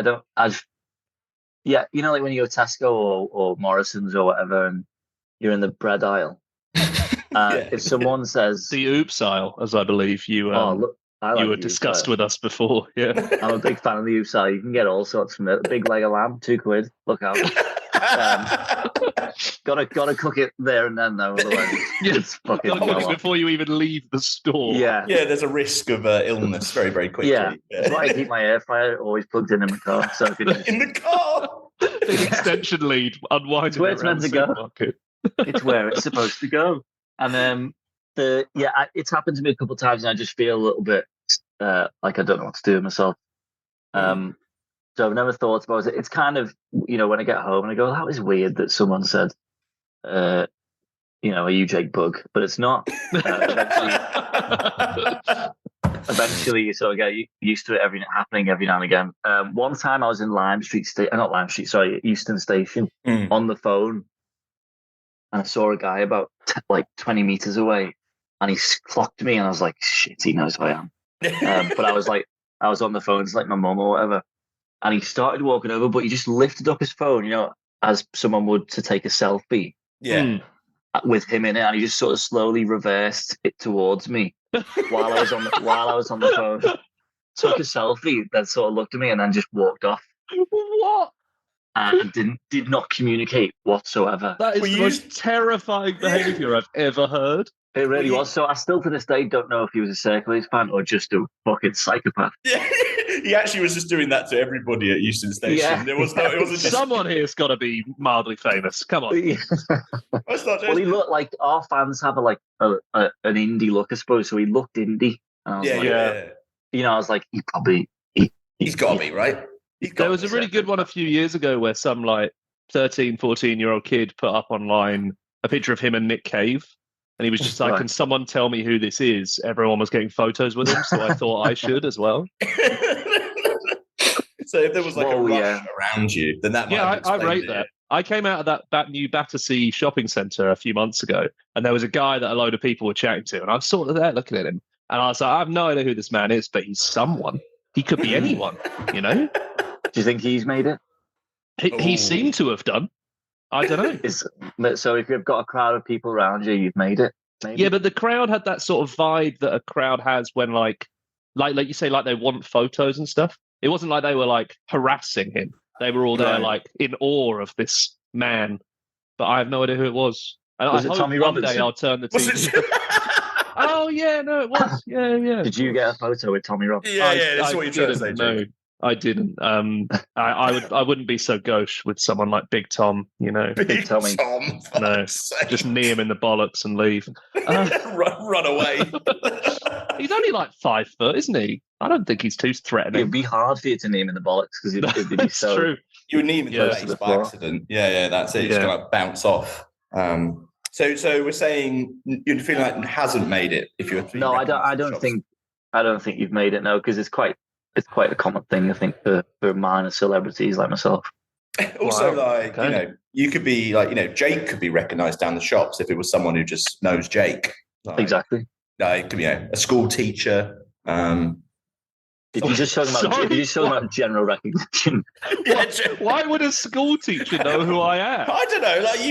Yeah, like when you go to Tesco or Morrison's or whatever, and you're in the bread aisle. If someone says, The oops aisle, as I believe you look, I like you were the discussed oops with us before. Yeah. aisle. I'm a big fan of the oops aisle. You can get all sorts from it. A big leg of lamb, £2. Look out. Gotta cook it there and then though, otherwise it's fucking Gotta cook well it off. before you even leave the store. Yeah. Yeah, there's a risk of illness very, very quickly. Yeah. That's why I keep my air fryer always plugged in my car. So I can just, In the car. The extension lead unwinding It's where it's around meant the to go. supermarket. it's where it's supposed to go. And it's happened to me a couple of times, and I just feel a little bit like I don't know what to do with myself. So I've never thought about it. It's kind of, when I get home and I go, that was weird that someone said, are you Jake Bug? But it's not. Eventually you sort of get used to it happening every now and again. One time I was in Euston Station on the phone, and I saw a guy about 20 meters away, and he clocked me, and I was like, shit, he knows who I am. But I was on the phone to my mum or whatever, and he started walking over, but he just lifted up his phone, as someone would to take a selfie. Yeah. With him in it, and he just sort of slowly reversed it towards me while I was on the phone. Took a selfie, then sort of looked at me, and then just walked off. What? and did not communicate whatsoever. That is Well, the you- most terrifying behaviour I've ever heard. It really Well, was. So I still to this day don't know if he was a Circa Waves fan or just a fucking psychopath. Yeah, he actually was just doing that to everybody at Euston Station. Yeah. It wasn't just Someone here's got to be mildly famous. Come on. It's not just, Well, he looked like our fans have an indie look, I suppose. So he looked indie. And I was yeah, like, yeah. You know, I was like, He's got to be, right? There was a really good one a few years ago where some like 13, 14-year-old kid put up online a picture of him and Nick Cave. And he was just like, Right. can someone tell me who this is? Everyone was getting photos with him, so I thought I should as well. So if there was like a Whoa, rush yeah. around you, then that might Yeah, have I explained rate it. that. I came out of that new Battersea shopping centre a few months ago, and there was a guy that a load of people were chatting to, and I was sort of there looking at him, and I was like, I have no idea who this man is, but he's someone. He could be anyone, you know? Do you think he's made it? He Ooh. seemed to have done. I don't know. So if you've got a crowd of people around you, you've made it. Maybe. Yeah, but the crowd had that sort of vibe that a crowd has when like you say, like they want photos and stuff. It wasn't like they were like harassing him. They were all there Right. like in awe of this man, but I have no idea who it was. And Was I it hope Tommy one day Robinson? I'll turn the Was TV. it- Oh yeah, no, it was. Yeah. Did you get a photo with Tommy Robinson? yeah, that's what you're trying to say, No, Jake. I didn't. I wouldn't be so gauche with someone like Big Tom. You know, Big Tommy. Tom, for No, fuck's sake. just knee him in the bollocks and leave. run away. He's only like 5 foot, isn't he? I don't think he's too threatening. It'd be hard for you to name in the bollocks because it'd be That's so. true. You would need him Yeah. to face by accident. Yeah, that's it. It's Yeah. gonna bounce off. So we're saying you're feeling like it hasn't made it. If you're No, I don't think you've made it. No, because it's quite a common thing. I think for minor celebrities like myself. Also, Wow. like Okay. you could be like Jake could be recognised down the shops if it was someone who just knows Jake. Like, Exactly. Like, it could be a school teacher. If you're just talking about, Sorry, if you're just talking about general recognition, Why would a school teacher know who I am? I don't know. Like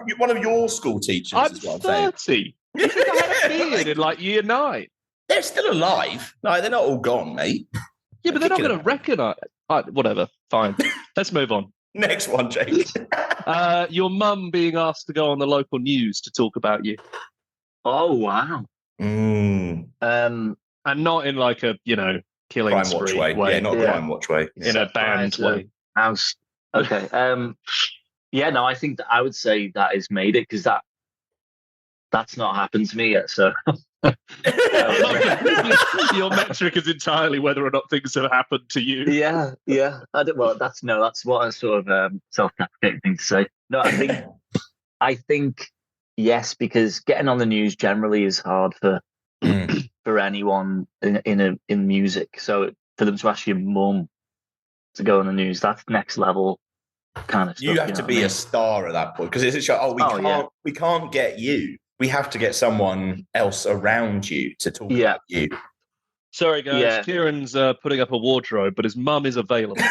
you're one of your school teachers. I'm is what I'm 30. You think I had a beard in like year 9? They're still alive. Like they're not all gone, mate. Yeah, but they're not Kicking going to recognise. Whatever. Fine. Let's move on. Next one, Jake. Your mum being asked to go on the local news to talk about you, oh wow. Mm. Um, and not in like a killing Crime watch spree way. Yeah, not Yeah. crime watch way. in a band Surprise, way. house. Okay. Yeah. No, I think that I would say that has made it because that's not happened to me yet. So Your metric is entirely whether or not things have happened to you. yeah. Well, that's what a sort of self-deprecating thing to say. No, I think yes, because getting on the news generally is hard for anyone in music. So for them to ask your mum to go on the news, that's next level kind of stuff. You have to know be what I a star at that point because it's a show. We can't get you. We have to get someone else around you to talk about you. Sorry, guys. Yeah. Kieran's putting up a wardrobe, but his mum is available.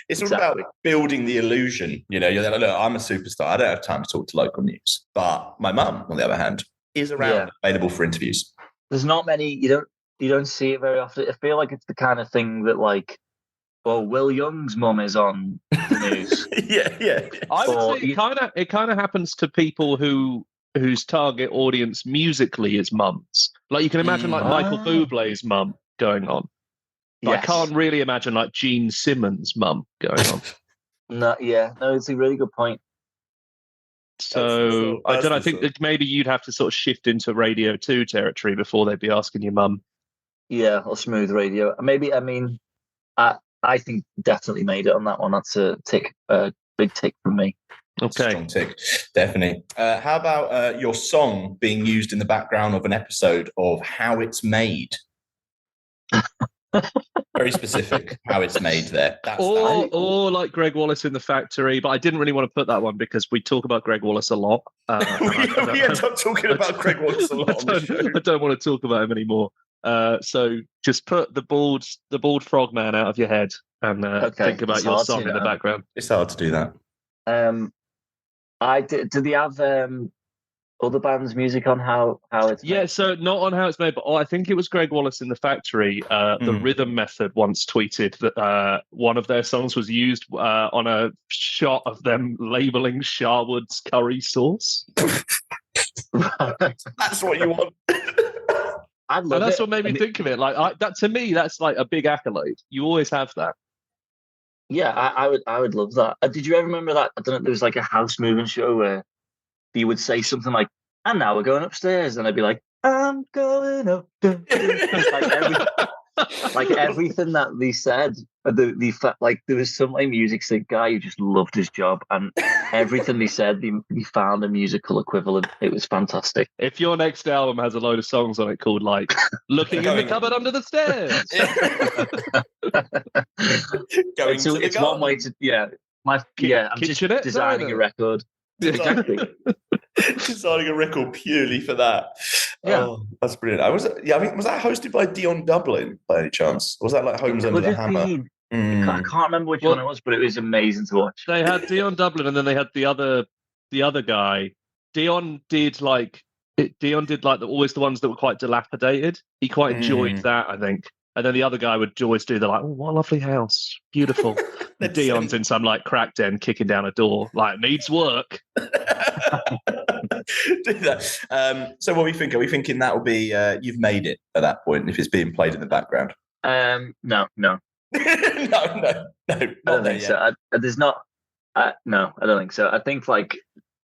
It's all Exactly. about building the illusion. You're like, look, I'm a superstar. I don't have time to talk to local news. But my mum, on the other hand, is around, available for interviews. There's not many. You don't see it very often. I feel like it's the kind of thing that Will Young's mum is on the news. yeah. I Or would say you- it kind of happens to people whose target audience musically is mums. Like you can imagine like Michael Bublé's mum going on. But Yes. I can't really imagine like Gene Simmons' mum going on. No, it's a really good point. So I That's don't know. I the think sort. that maybe you'd have to sort of shift into Radio 2 territory before they'd be asking your mum. Yeah, or smooth radio. Maybe. I mean, I think definitely made it on that one. That's a tick, big tick from me. Okay. Strong tick, definitely. How about your song being used in the background of an episode of How It's Made? Very specific how it's made there. That's Or like Greg Wallace in The Factory, but I didn't really want to put that one because we talk about Greg Wallace a lot. we end up talking about Greg Wallace a lot on the show. I don't want to talk about him anymore. So just put the bald frogman out of your head and think about it's your hard song to, in the background. It's hard to do that. Do they have other bands' music on how it's Yeah, made? so not on how it's made, but I think it was Greg Wallace in The Factory. The Rhythm Method once tweeted that one of their songs was used on a shot of them labeling Sharwood's curry sauce. That's what you want. I love And that's it. what made me I mean, think of it. Like that to me, that's like a big accolade. You always have that. yeah, I would love that. Did you ever remember that? I don't know. There was like a house moving show where he would say something like, "And now we're going upstairs," and I'd be like, "I'm going up." Like everything that they said, like there was some like music sync guy who just loved his job, and everything they said, he found a musical equivalent. It was fantastic. If your next album has a load of songs on it called like "Looking in the Cupboard Under the Stairs," Going to the it's garden. one way to I'm just kitchenette designing diner. a record. Exactly. Designing a record purely for that. Yeah. Oh, that's brilliant. I think was that hosted by Dion Dublin by any chance? Or was that like Homes Under Could the it Hammer? be? Mm. I can't remember which one it was, but it was amazing to watch. they had Dion Dublin, and then they had the other guy. Dion did like always the ones that were quite dilapidated. He quite enjoyed that, I think. And then the other guy would always do the like, "Oh, what a lovely house, beautiful." Dion's in some like crack den, kicking down a door, like needs work. Do that. So what are we thinking? Are we thinking that will be you've made it at that point if it's being played in the background? No. no, I don't think so. There's not. No, I don't think so. I think like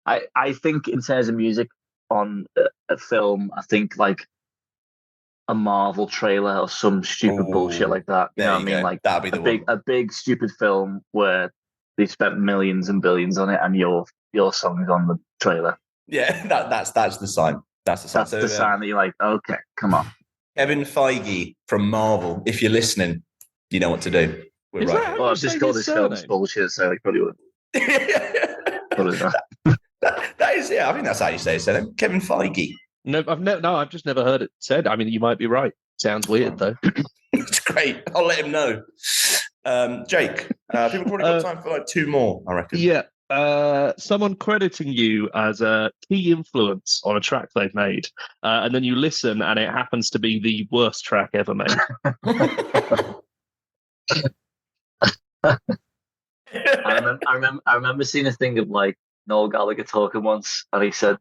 I think in terms of music on a film, I think like a Marvel trailer or some stupid bullshit like that. You know what I mean? Like that'd be the a big stupid film where they spent millions and billions on it, and your song is on the trailer. Yeah, that's the sign. That's the sign. That's the sign that you're like, okay, come on. Kevin Feige from Marvel, if you're listening, you know what to do. We're Is right. that- Well, I've just called this film bullshit, so I probably wouldn't. That is, yeah. I think that's how you say his surname. Kevin Feige. No, I've just never heard it said. I mean, you might be right. Sounds weird though. It's great. I'll let him know. Jake, people probably got time for like two more, I reckon. Yeah. Someone crediting you as a key influence on a track they've made, and then you listen, and it happens to be the worst track ever made. I remember seeing a thing of like Noel Gallagher talking once, and he said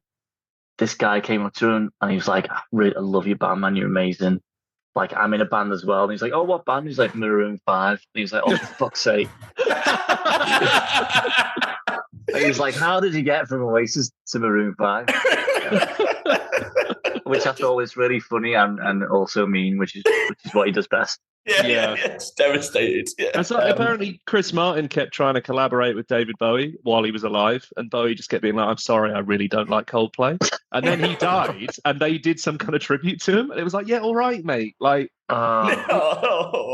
this guy came up to him and he was like, I love your band, man, you're amazing. Like, I'm in a band as well. And he's like, oh, what band? He's like, Maroon 5. And he was like, oh, for fuck's sake. And he was like, how did you get from Oasis to Maroon 5? Which I thought was really funny and also mean, which is what he does best. Yeah, it's devastated. Yeah. And so apparently Chris Martin kept trying to collaborate with David Bowie while he was alive, and Bowie just kept being like, I'm sorry, I really don't like Coldplay. And then he died, and they did some kind of tribute to him, and it was like, yeah, all right, mate. Like,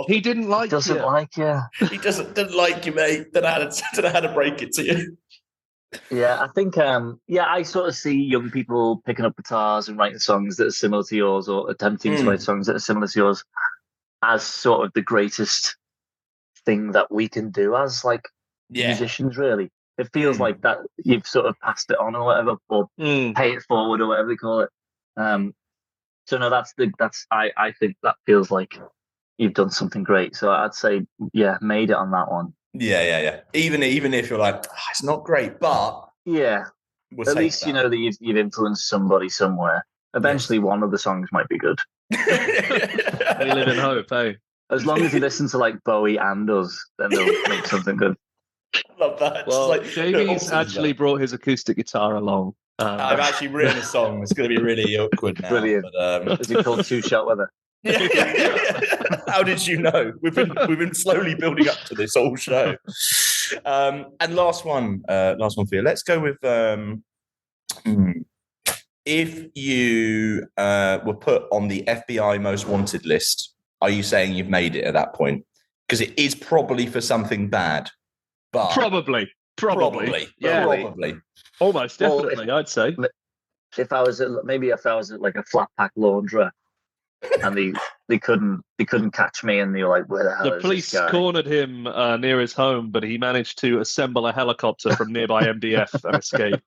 he didn't like you. Doesn't like you. He doesn't like you, mate. Don't know how to break it to you. Yeah, I think, I sort of see young people picking up guitars and writing songs that are similar to yours, or attempting to write songs that are similar to yours, as sort of the greatest thing that we can do as like musicians, really. It feels like that you've sort of passed it on or whatever, or pay it forward or whatever they call it. So no, I think that feels like you've done something great. So I'd say, yeah, made it on that one. Yeah. Even if you're like, it's not great, but yeah, we'll at least that. you know that you've influenced somebody somewhere. Eventually, one of the songs might be good. They live in hope, hey? As long as you listen to like Bowie and us, then they'll make something good. Love that. Well, like, JB's actually brought his acoustic guitar along. I've actually written a song. It's going to be really awkward now. Brilliant. But, Is it called Two Shot Weather? How did you know? We've been slowly building up to this whole show. And last one for you. Let's go with if you were put on the FBI most wanted list, are you saying you've made it at that point? Because it is probably for something bad. But Probably. Yeah, Probably. probably. Almost definitely, I'd say. If I was at like a flatpack laundry, and they couldn't catch me, and they were like, "Where the hell The is police this guy?" cornered him near his home, but he managed to assemble a helicopter from nearby MDF and escape.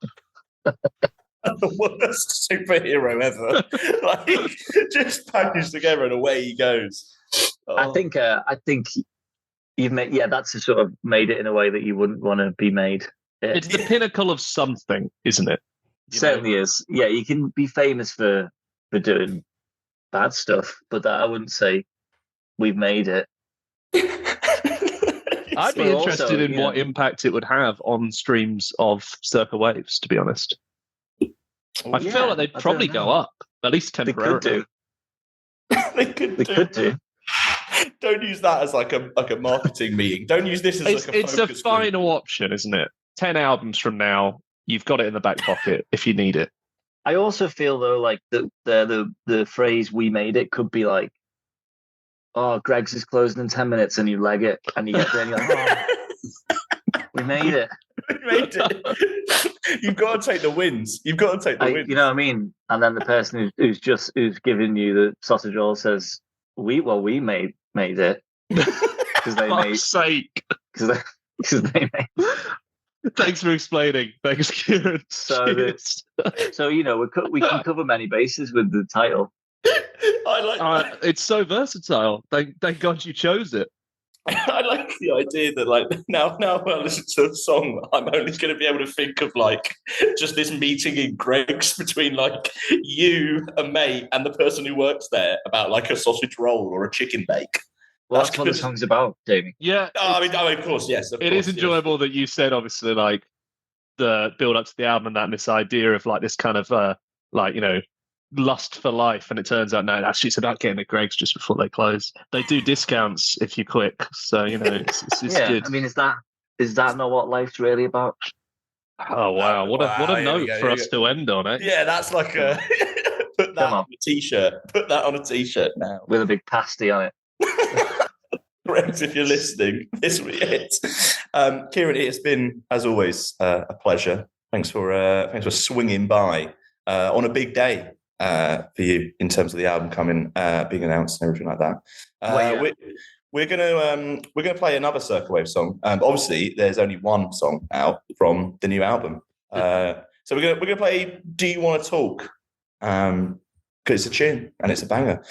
the worst superhero ever. Like, just packaged together and away he goes. I think you've made, that's a sort of made it in a way that you wouldn't want to be made. It's the pinnacle of something, isn't it? Certainly is. Yeah, you can be famous for doing bad stuff, but that I wouldn't say we've made it. I'd be interested in what impact it would have on streams of Circa Waves, to be honest. I feel like they'd probably go up, at least temporarily. They could do. Don't use that as like a marketing meeting. Don't use this as it's a final option, isn't it? 10 albums from now, you've got it in the back pocket if you need it. I also feel though like the phrase "we made it" could be like, "Oh, Greg's is closing in 10 minutes," and you leg it, and you get there, and you're like, "Oh, we made it." We made it. You've got to take the wins. You've got to take the wins. You know what I mean? And then the person who's giving you the sausage roll says, "We made it because they made sake because they made." Thanks for explaining. Thanks, Kieran. So we can cover many bases with the title. I like it's so versatile. Thank God you chose it. I like the idea that like now when I listen to a song, I'm only going to be able to think of like just this meeting in Greg's between like you, a mate, and the person who works there about like a sausage roll or a chicken bake. Well, that's what the song's about, Jamie. Yeah. I mean, of course, yes. It is enjoyable that you said, obviously, like the build up to the album and this idea of like this kind of lust for life, and it turns out no, actually it's about getting at Greg's just before they close. They do discounts if you quick, so it's good. I mean, is that not what life's really about? Oh wow, what a note for us to end on, eh? Yeah, that's like a put that on a t-shirt. Put that on a t-shirt now with a big pasty on it. Greg's, if you're listening, this will be it. Kieran, it's been, as always, a pleasure. Thanks for swinging by on a big day for you in terms of the album coming, being announced and everything like that. We're gonna play another Circa Waves song. Obviously, there's only one song out from the new album, so we're gonna play "Do You Want to Talk?" Because it's a tune and it's a banger.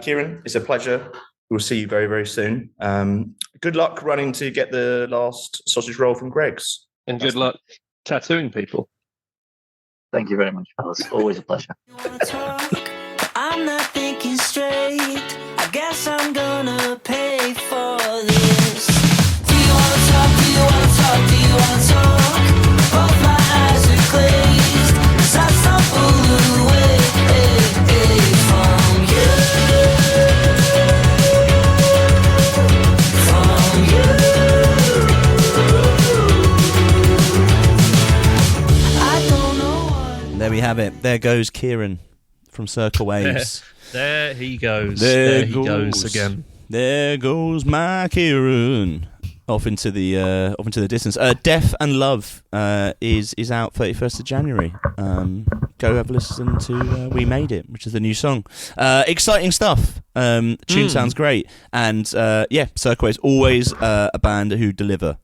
Kieran, it's a pleasure. We'll see you very, very soon. Good luck running to get the last sausage roll from Greg's. And good luck tattooing people. Thank you very much, fellas. Always a pleasure. I'm not thinking straight. I guess I'm gonna pay for this. Do you wanna talk? Do you wanna talk? Do you wanna talk? Both my eyes are glazed, 'cause I stumble away from you. There we have it. There goes Kieran from Circa Waves. There he goes. There he goes again. There goes my Kieran off into the distance. Deaf and Love is out 31st of January. Go have a listen to "We Made It," which is the new song. Exciting stuff. Tune sounds great, and Circa Waves always a band who deliver.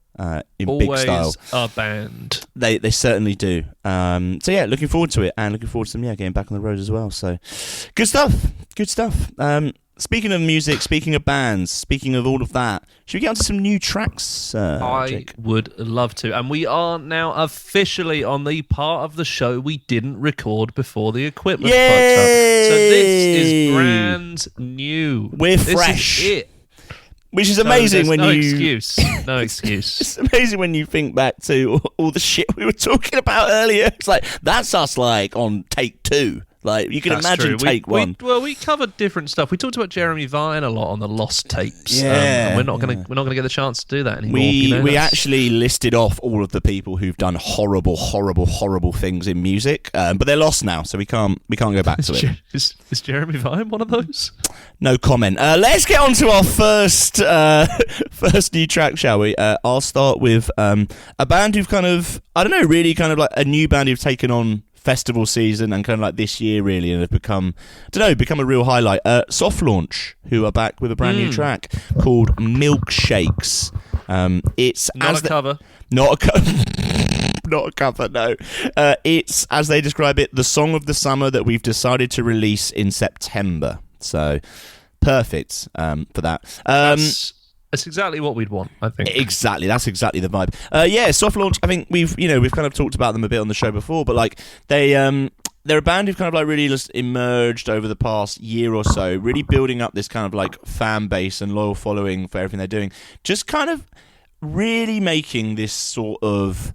In always big style. A band. They certainly do. Looking forward to it, and looking forward to them getting back on the road as well. So good stuff. Speaking of music, speaking of bands, speaking of all of that, should we get on to some new tracks? Jake? Would love to. And we are now officially on the part of the show we didn't record before the equipment fucked up. So this is brand new. We're fresh. This is it. Which is amazing when no you... excuse. No excuse. It's amazing when you think back to all the shit we were talking about earlier. It's like, that's us like on take 2. Like, you can imagine take 1. We covered different stuff. We talked about Jeremy Vine a lot on the Lost Tapes. Yeah. And we're not gonna get the chance to do that anymore. We actually listed off all of the people who've done horrible, horrible, horrible things in music, but they're lost now, so we can't go back to it. Is Jeremy Vine one of those? No comment. Let's get on to our first new track, shall we? I'll start with a band who've really kind of like a new band who've taken on festival season and kind of like this year really, and have become a real highlight. Soft Launch, who are back with a brand new track called Milkshakes. It's not a cover. Not a cover. Not a cover, no. It's, as they describe it, the song of the summer that we've decided to release in September. So perfect for that. That's exactly what we'd want, I think. Exactly, that's exactly the vibe. Soft Launch. I think we've kind of talked about them a bit on the show before, but like they're a band who've kind of like really just emerged over the past year or so, really building up this kind of like fan base and loyal following for everything they're doing. Just kind of really making this sort of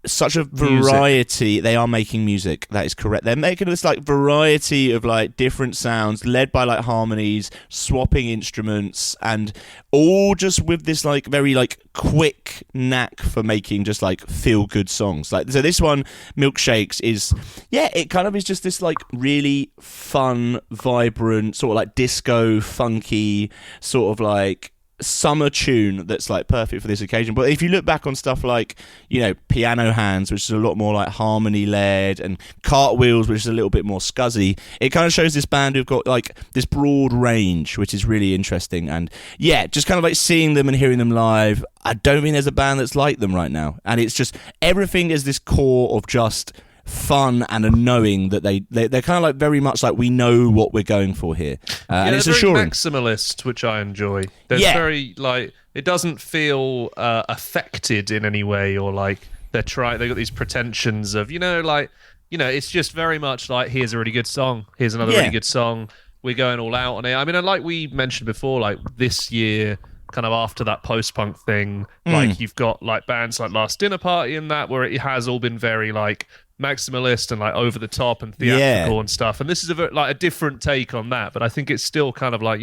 such a variety. Music. They are making music. That is correct. They're making this like variety of like different sounds, led by like harmonies, swapping instruments, and all just with this like very like quick knack for making just like feel good songs. Like so, this one, Milkshakes, is it kind of is just this like really fun, vibrant, sort of like disco, funky, sort of like summer tune that's like perfect for this occasion. But if you look back on stuff like, you know, Piano Hands, which is a lot more like harmony led, and Cartwheels, which is a little bit more scuzzy, it kind of shows this band who've got like this broad range, which is really interesting. And yeah, just kind of like seeing them and hearing them live, I don't think there's a band that's like them right now. And it's just everything is this core of just fun and a knowing that they're kind of like very much like we know what we're going for here, and it's very assuring. Maximalist, which I enjoy. There's very like it doesn't feel affected in any way, or like they got these pretensions of it's just very much like, here's a really good song, here's another really good song, we're going all out on it. I mean, and like we mentioned before, like this year, kind of after that post-punk thing, like you've got like bands like Last Dinner Party and that, where it has all been very like maximalist and like over the top and theatrical and stuff, and this is a different take on that, but I think it's still kind of like,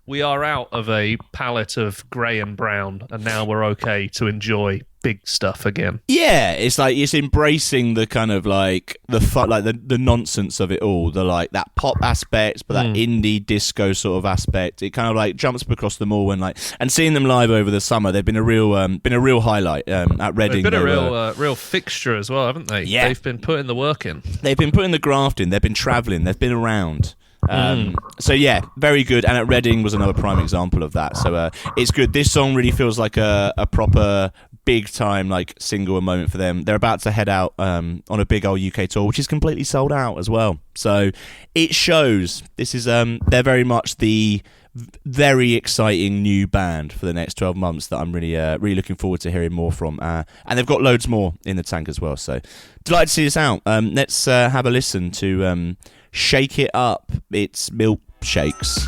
we are out of a palette of grey and brown, and now we're okay to enjoy big stuff again. It's like it's embracing the kind of like the fun, like the nonsense of it all, the like that pop aspect, but that indie disco sort of aspect. It kind of like jumps across them all, and seeing them live over the summer, they've been a real highlight at Reading. They've been a real fixture as well, haven't they? Yeah, they've been putting the work in. They've been putting the graft in. They've been travelling. They've been around. So yeah, very good. And at Reading was another prime example of that. So it's good. This song really feels like a proper big time like single and moment for them. They're about to head out on a big old UK tour, which is completely sold out as well. So it shows this is they're very much the very exciting new band for the next 12 months that I'm really looking forward to hearing more from, and they've got loads more in the tank as well. So delighted to see this out. Let's have a listen to Shake It Up. It's Milkshakes.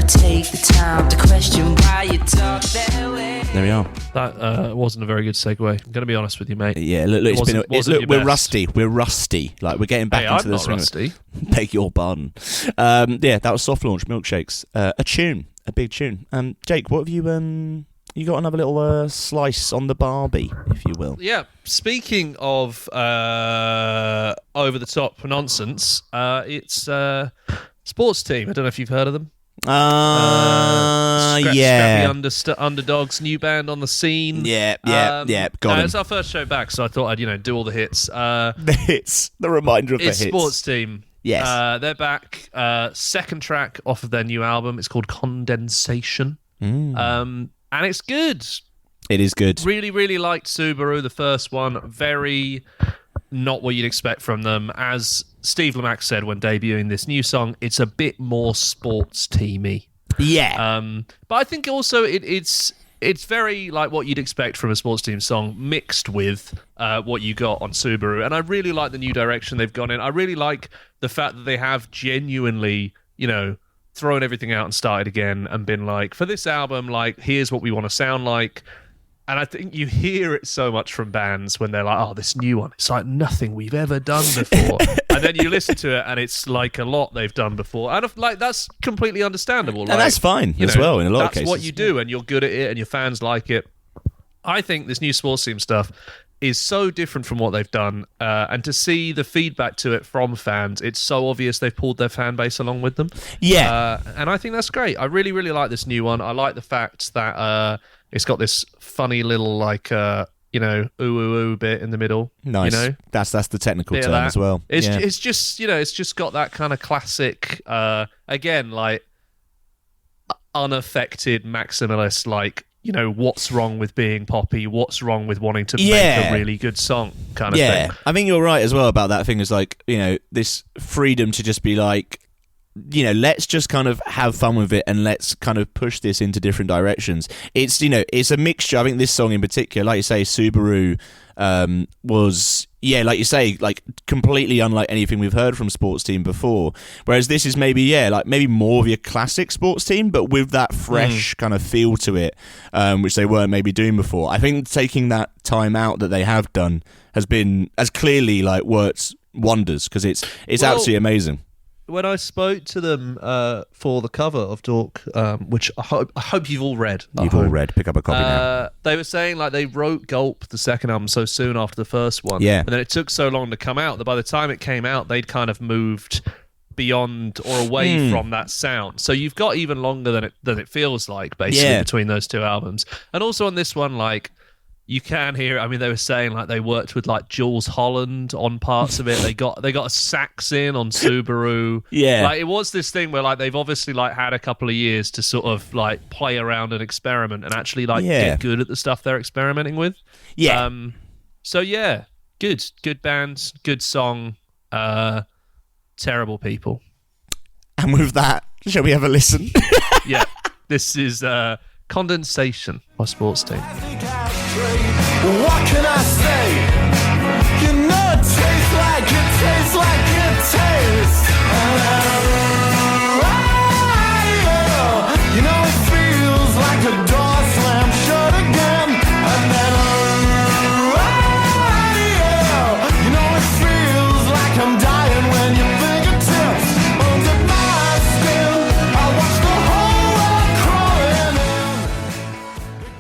Take the time to question why you talk that way. There we are. That wasn't a very good segue. I'm going to be honest with you, mate. Yeah, look, we're rusty. We're rusty. Like, we're getting back into this. I'm not rusty. Beg your pardon. That was Soft Launch, Milkshakes. A big tune. Jake, what have you you got another little slice on the Barbie, if you will. Yeah. Speaking of over the top nonsense, it's Sports Team. I don't know if you've heard of them. Scrappy Underdogs, new band on the scene. Got it. It's our first show back, so I thought I'd do all the hits. The hits, the reminder of the hits. It's Sports Team. Yes, they're back. Second track off of their new album. It's called Condensation. And it's good. It is good. Really, really liked Subaru, the first one. Very not what you'd expect from them. As Steve Lamacq said when debuting this new song, it's a bit more sports teamy. Yeah. But I think also it's very like what you'd expect from a Sports Team song, mixed with what you got on Subaru. And I really like the new direction they've gone in. I really like the fact that they have genuinely, thrown everything out and started again and been like, for this album, like, here's what we want to sound like. And I think you hear it so much from bands when they're like, oh, this new one, it's like nothing we've ever done before. And then you listen to it and it's like a lot they've done before. And like that's completely understandable. And that's fine as well in a lot of cases. That's what you do and you're good at it and your fans like it. I think this new Sports Team stuff is so different from what they've done, and to see the feedback to it from fans, it's so obvious they've pulled their fan base along with them. Yeah. And I think that's great. I really, really like this new one. I like the fact that it's got this funny little like ooh ooh ooh bit in the middle. Nice. You know? That's the technical Bit of term that. as well. It's just it's just got that kind of classic again, like unaffected maximalist, like, what's wrong with being poppy, what's wrong with wanting to make a really good song kind of thing. I think you're right as well about that thing, is like, this freedom to just be like, let's just kind of have fun with it and let's kind of push this into different directions. It's, it's a mixture. I think this song in particular, like you say, Subaru was, like you say, like completely unlike anything we've heard from Sports Team before. Whereas this is maybe more of your classic Sports Team, but with that fresh kind of feel to it, which they weren't maybe doing before. I think taking that time out that they have done has clearly like worked wonders, because it's absolutely amazing. When I spoke to them for the cover of Dork, which I hope you've all read. You've all read. Pick up a copy now. They were saying like they wrote Gulp, the second album, so soon after the first one. Yeah. And then it took so long to come out that by the time it came out, they'd kind of moved beyond or away from that sound. So you've got even longer than it feels like, basically, between those two albums. And also on this one, like, you can hear it. I mean, they were saying like they worked with like Jules Holland on parts of it. They got a sax in on Subaru. Yeah, like it was this thing where like they've obviously like had a couple of years to sort of like play around and experiment and actually like get good at the stuff they're experimenting with. Yeah. So yeah, good band, good song. Terrible people. And with that, shall we have a listen? Yeah, this is Condensation by Sports Team. What can I say? It tastes like it tastes. It feels like a door slammed shut again. And then it feels like I'm dying when your fingertips under my skin. I watch the whole world crawling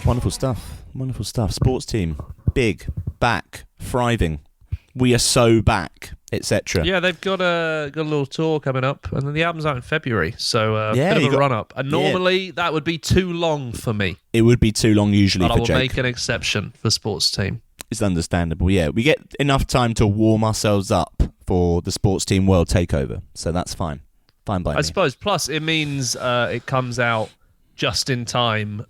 in. Wonderful stuff. Sports Team, big, back, thriving. We are so back, etc. Yeah, they've got a little tour coming up, and then the album's out in February, so bit of a run up. And normally that would be too long for me. It would be too long usually but for I will Jake. make an exception for Sports Team. It's understandable. Yeah, we get enough time to warm ourselves up for the Sports Team World Takeover, so that's fine. Fine by me. I suppose. Plus, it means it comes out just in time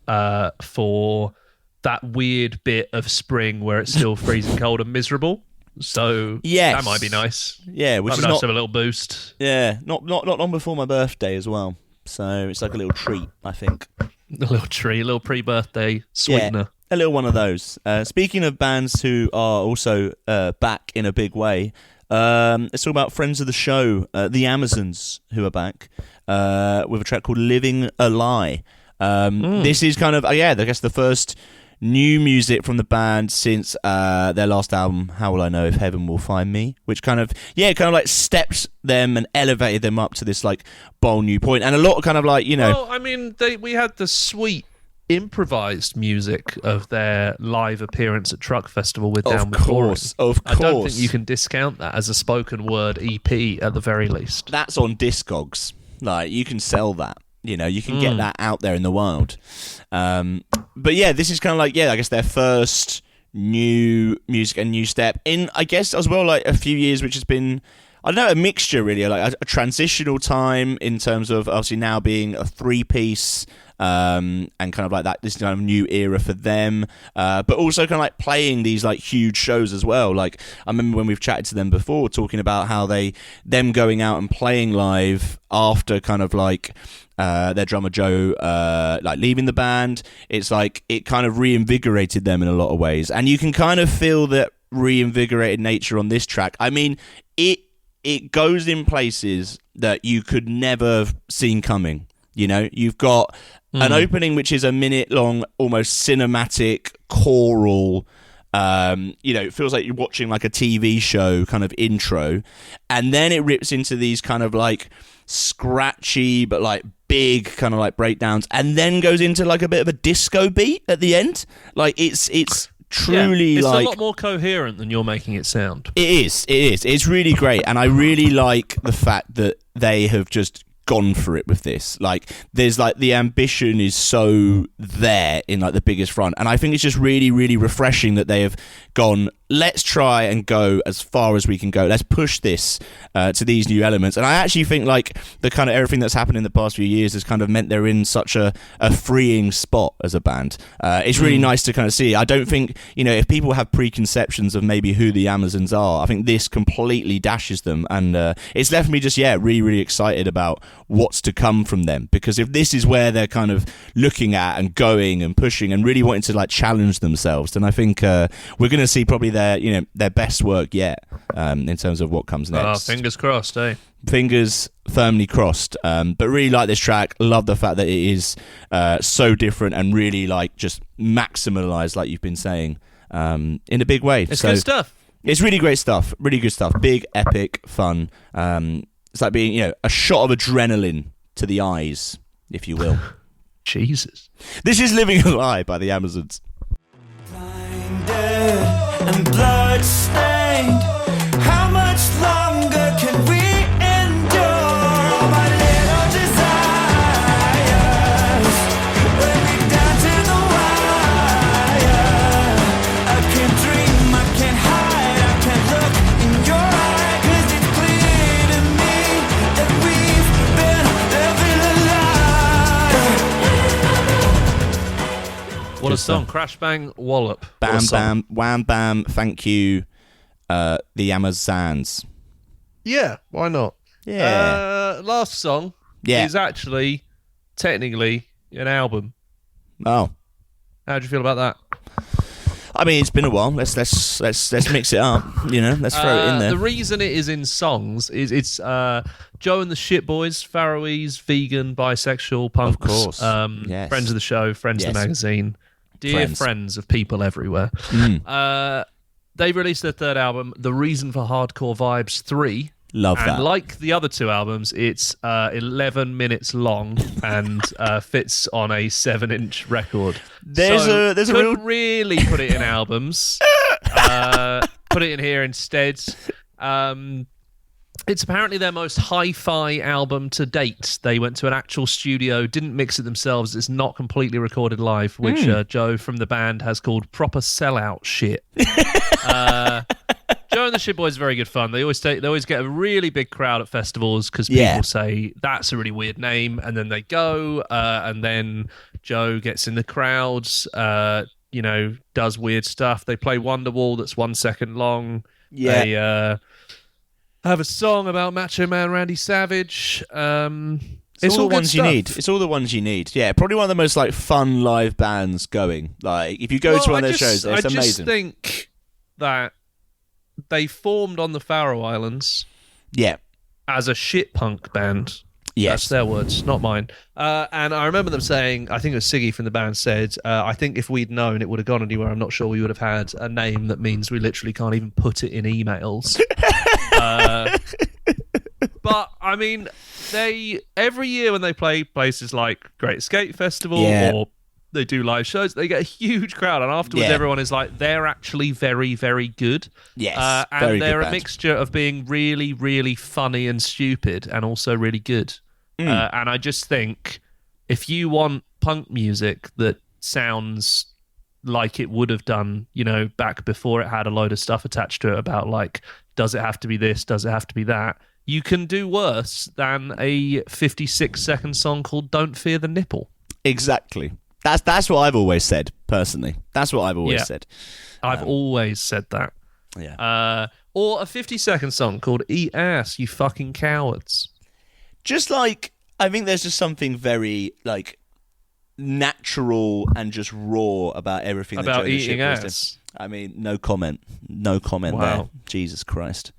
for that weird bit of spring where it's still freezing cold and miserable. So that might be nice. Yeah, which might is be nice not to have a little boost. Yeah, not long before my birthday as well. So it's like a little treat, I think. A little tree, a little pre-birthday sweetener. Yeah, a little one of those. Speaking of bands who are also back in a big way, let's talk about friends of the show, the Amazons, who are back with a track called "Living a Lie." This is kind of, I guess the first new music from the band since their last album, How Will I Know If Heaven Will Find Me, which kind of like steps them and elevated them up to this like bold new point, and a lot of kind of like, Well, I mean, we had the sweet improvised music of their live appearance at Truck Festival with Down With Boring. Of course. I don't think you can discount that as a spoken word EP at the very least. That's on Discogs. Like, you can sell that. You can get that out there in the wild. But yeah, this is kind of like, I guess their first new music and new step in, I guess, as well, like a few years, which has been, I don't know, a mixture really, like a transitional time in terms of obviously now being a three-piece and kind of like that, this kind of new era for them, but also kind of like playing these like huge shows as well. Like, I remember when we've chatted to them before, talking about how them going out and playing live after kind of like their drummer Joe like leaving the band. It's like it kind of reinvigorated them in a lot of ways, and you can kind of feel that reinvigorated nature on this track. I mean, it goes in places that you could never have seen coming. You've got an opening which is a minute long, almost cinematic choral. It feels like you're watching like a TV show kind of intro, and then it rips into these kind of like scratchy but like big kind of like breakdowns, and then goes into like a bit of a disco beat at the end. Like it's truly it's like a lot more coherent than you're making it sound. It is. It's really great, and I really like the fact that they have just gone for it with this. Like, there's like the ambition is so there in like the biggest front, and I think it's just really, really refreshing that they have gone. Let's try and go as far as we can go. Let's push this to these new elements. And I actually think like the kind of everything that's happened in the past few years has kind of meant they're in such a freeing spot as a band. It's really nice to kind of see. I don't think, if people have preconceptions of maybe who the Amazons are, I think this completely dashes them. And it's left me just, really, really excited about what's to come from them. Because if this is where they're kind of looking at and going and pushing and really wanting to like challenge themselves, then I think we're going to see probably their best work yet in terms of what comes next. Fingers crossed, eh? Fingers firmly crossed. But really like this track. Love the fact that it is so different and really like just maximalized, like you've been saying, in a big way. It's good stuff. It's really great stuff. Really good stuff. Big, epic, fun. It's like being, a shot of adrenaline to the eyes, if you will. Jesus. This is Living a Lie by the Amazons. And blood-stained. How much longer can we endure my little desires? We're down to the wire. I can't dream, I can't hide, I can't look in your eye, 'cause it's clear to me that we've been living a lie. What a song. Crash, bang, wallop. Bam, bam, wham, bam, thank you, the Amazons. Yeah, why not? Yeah. Last song is actually technically an album. Oh. How do you feel about that? I mean, it's been a while. Let's mix it up. Let's throw it in there. The reason it is in songs is it's Joe and the Shit Boys, Faroese, vegan, bisexual, punks. Of course. Yes. Friends of the show, friends of the magazine, dear friends of people everywhere. They released their third album, The Reason for Hardcore Vibes 3. Love that. And like the other two albums, it's 11 minutes long and fits on a 7-inch record. There's couldn't really put it in albums. Put it in here instead. It's apparently their most hi-fi album to date. They went to an actual studio, didn't mix it themselves. It's not completely recorded live, which Joe from the band has called proper sellout shit. Joe and the Shit Boys is very good fun. They always get a really big crowd at festivals because people say that's a really weird name, and then they go, and then Joe gets in the crowds, does weird stuff. They play Wonderwall that's 1 second long. Yeah. They have a song about Macho Man Randy Savage. It's all the ones you need. It's all the ones you need. Yeah, probably one of the most like fun live bands going. Like if you go to one of their shows, it's amazing. I just think that they formed on the Faroe Islands. Yeah. As a shit punk band. Yes. That's their words, not mine. And I remember them saying, I think it was Siggy from the band said, I think if we'd known it would have gone anywhere, I'm not sure we would have had a name that means we literally can't even put it in emails. But, I mean, every year when they play places like Great Escape Festival or they do live shows, they get a huge crowd, and afterwards everyone is like, they're actually very, very good. Yes, and they're a mixture of being really, really funny and stupid and also really good. And I just think if you want punk music that sounds like it would have done, back before it had a load of stuff attached to it about like, does it have to be this, does it have to be that, you can do worse than a 56-second song called Don't Fear the Nipple. Exactly. That's what I've always said, personally. That's what I've always said. I've always said that. Yeah. Or a 50-second song called Eat Ass, You Fucking Cowards. Just like, I think there's just something very, like, natural and just raw about everything about that eating ass. I mean, no comment. No comment there. Jesus Christ.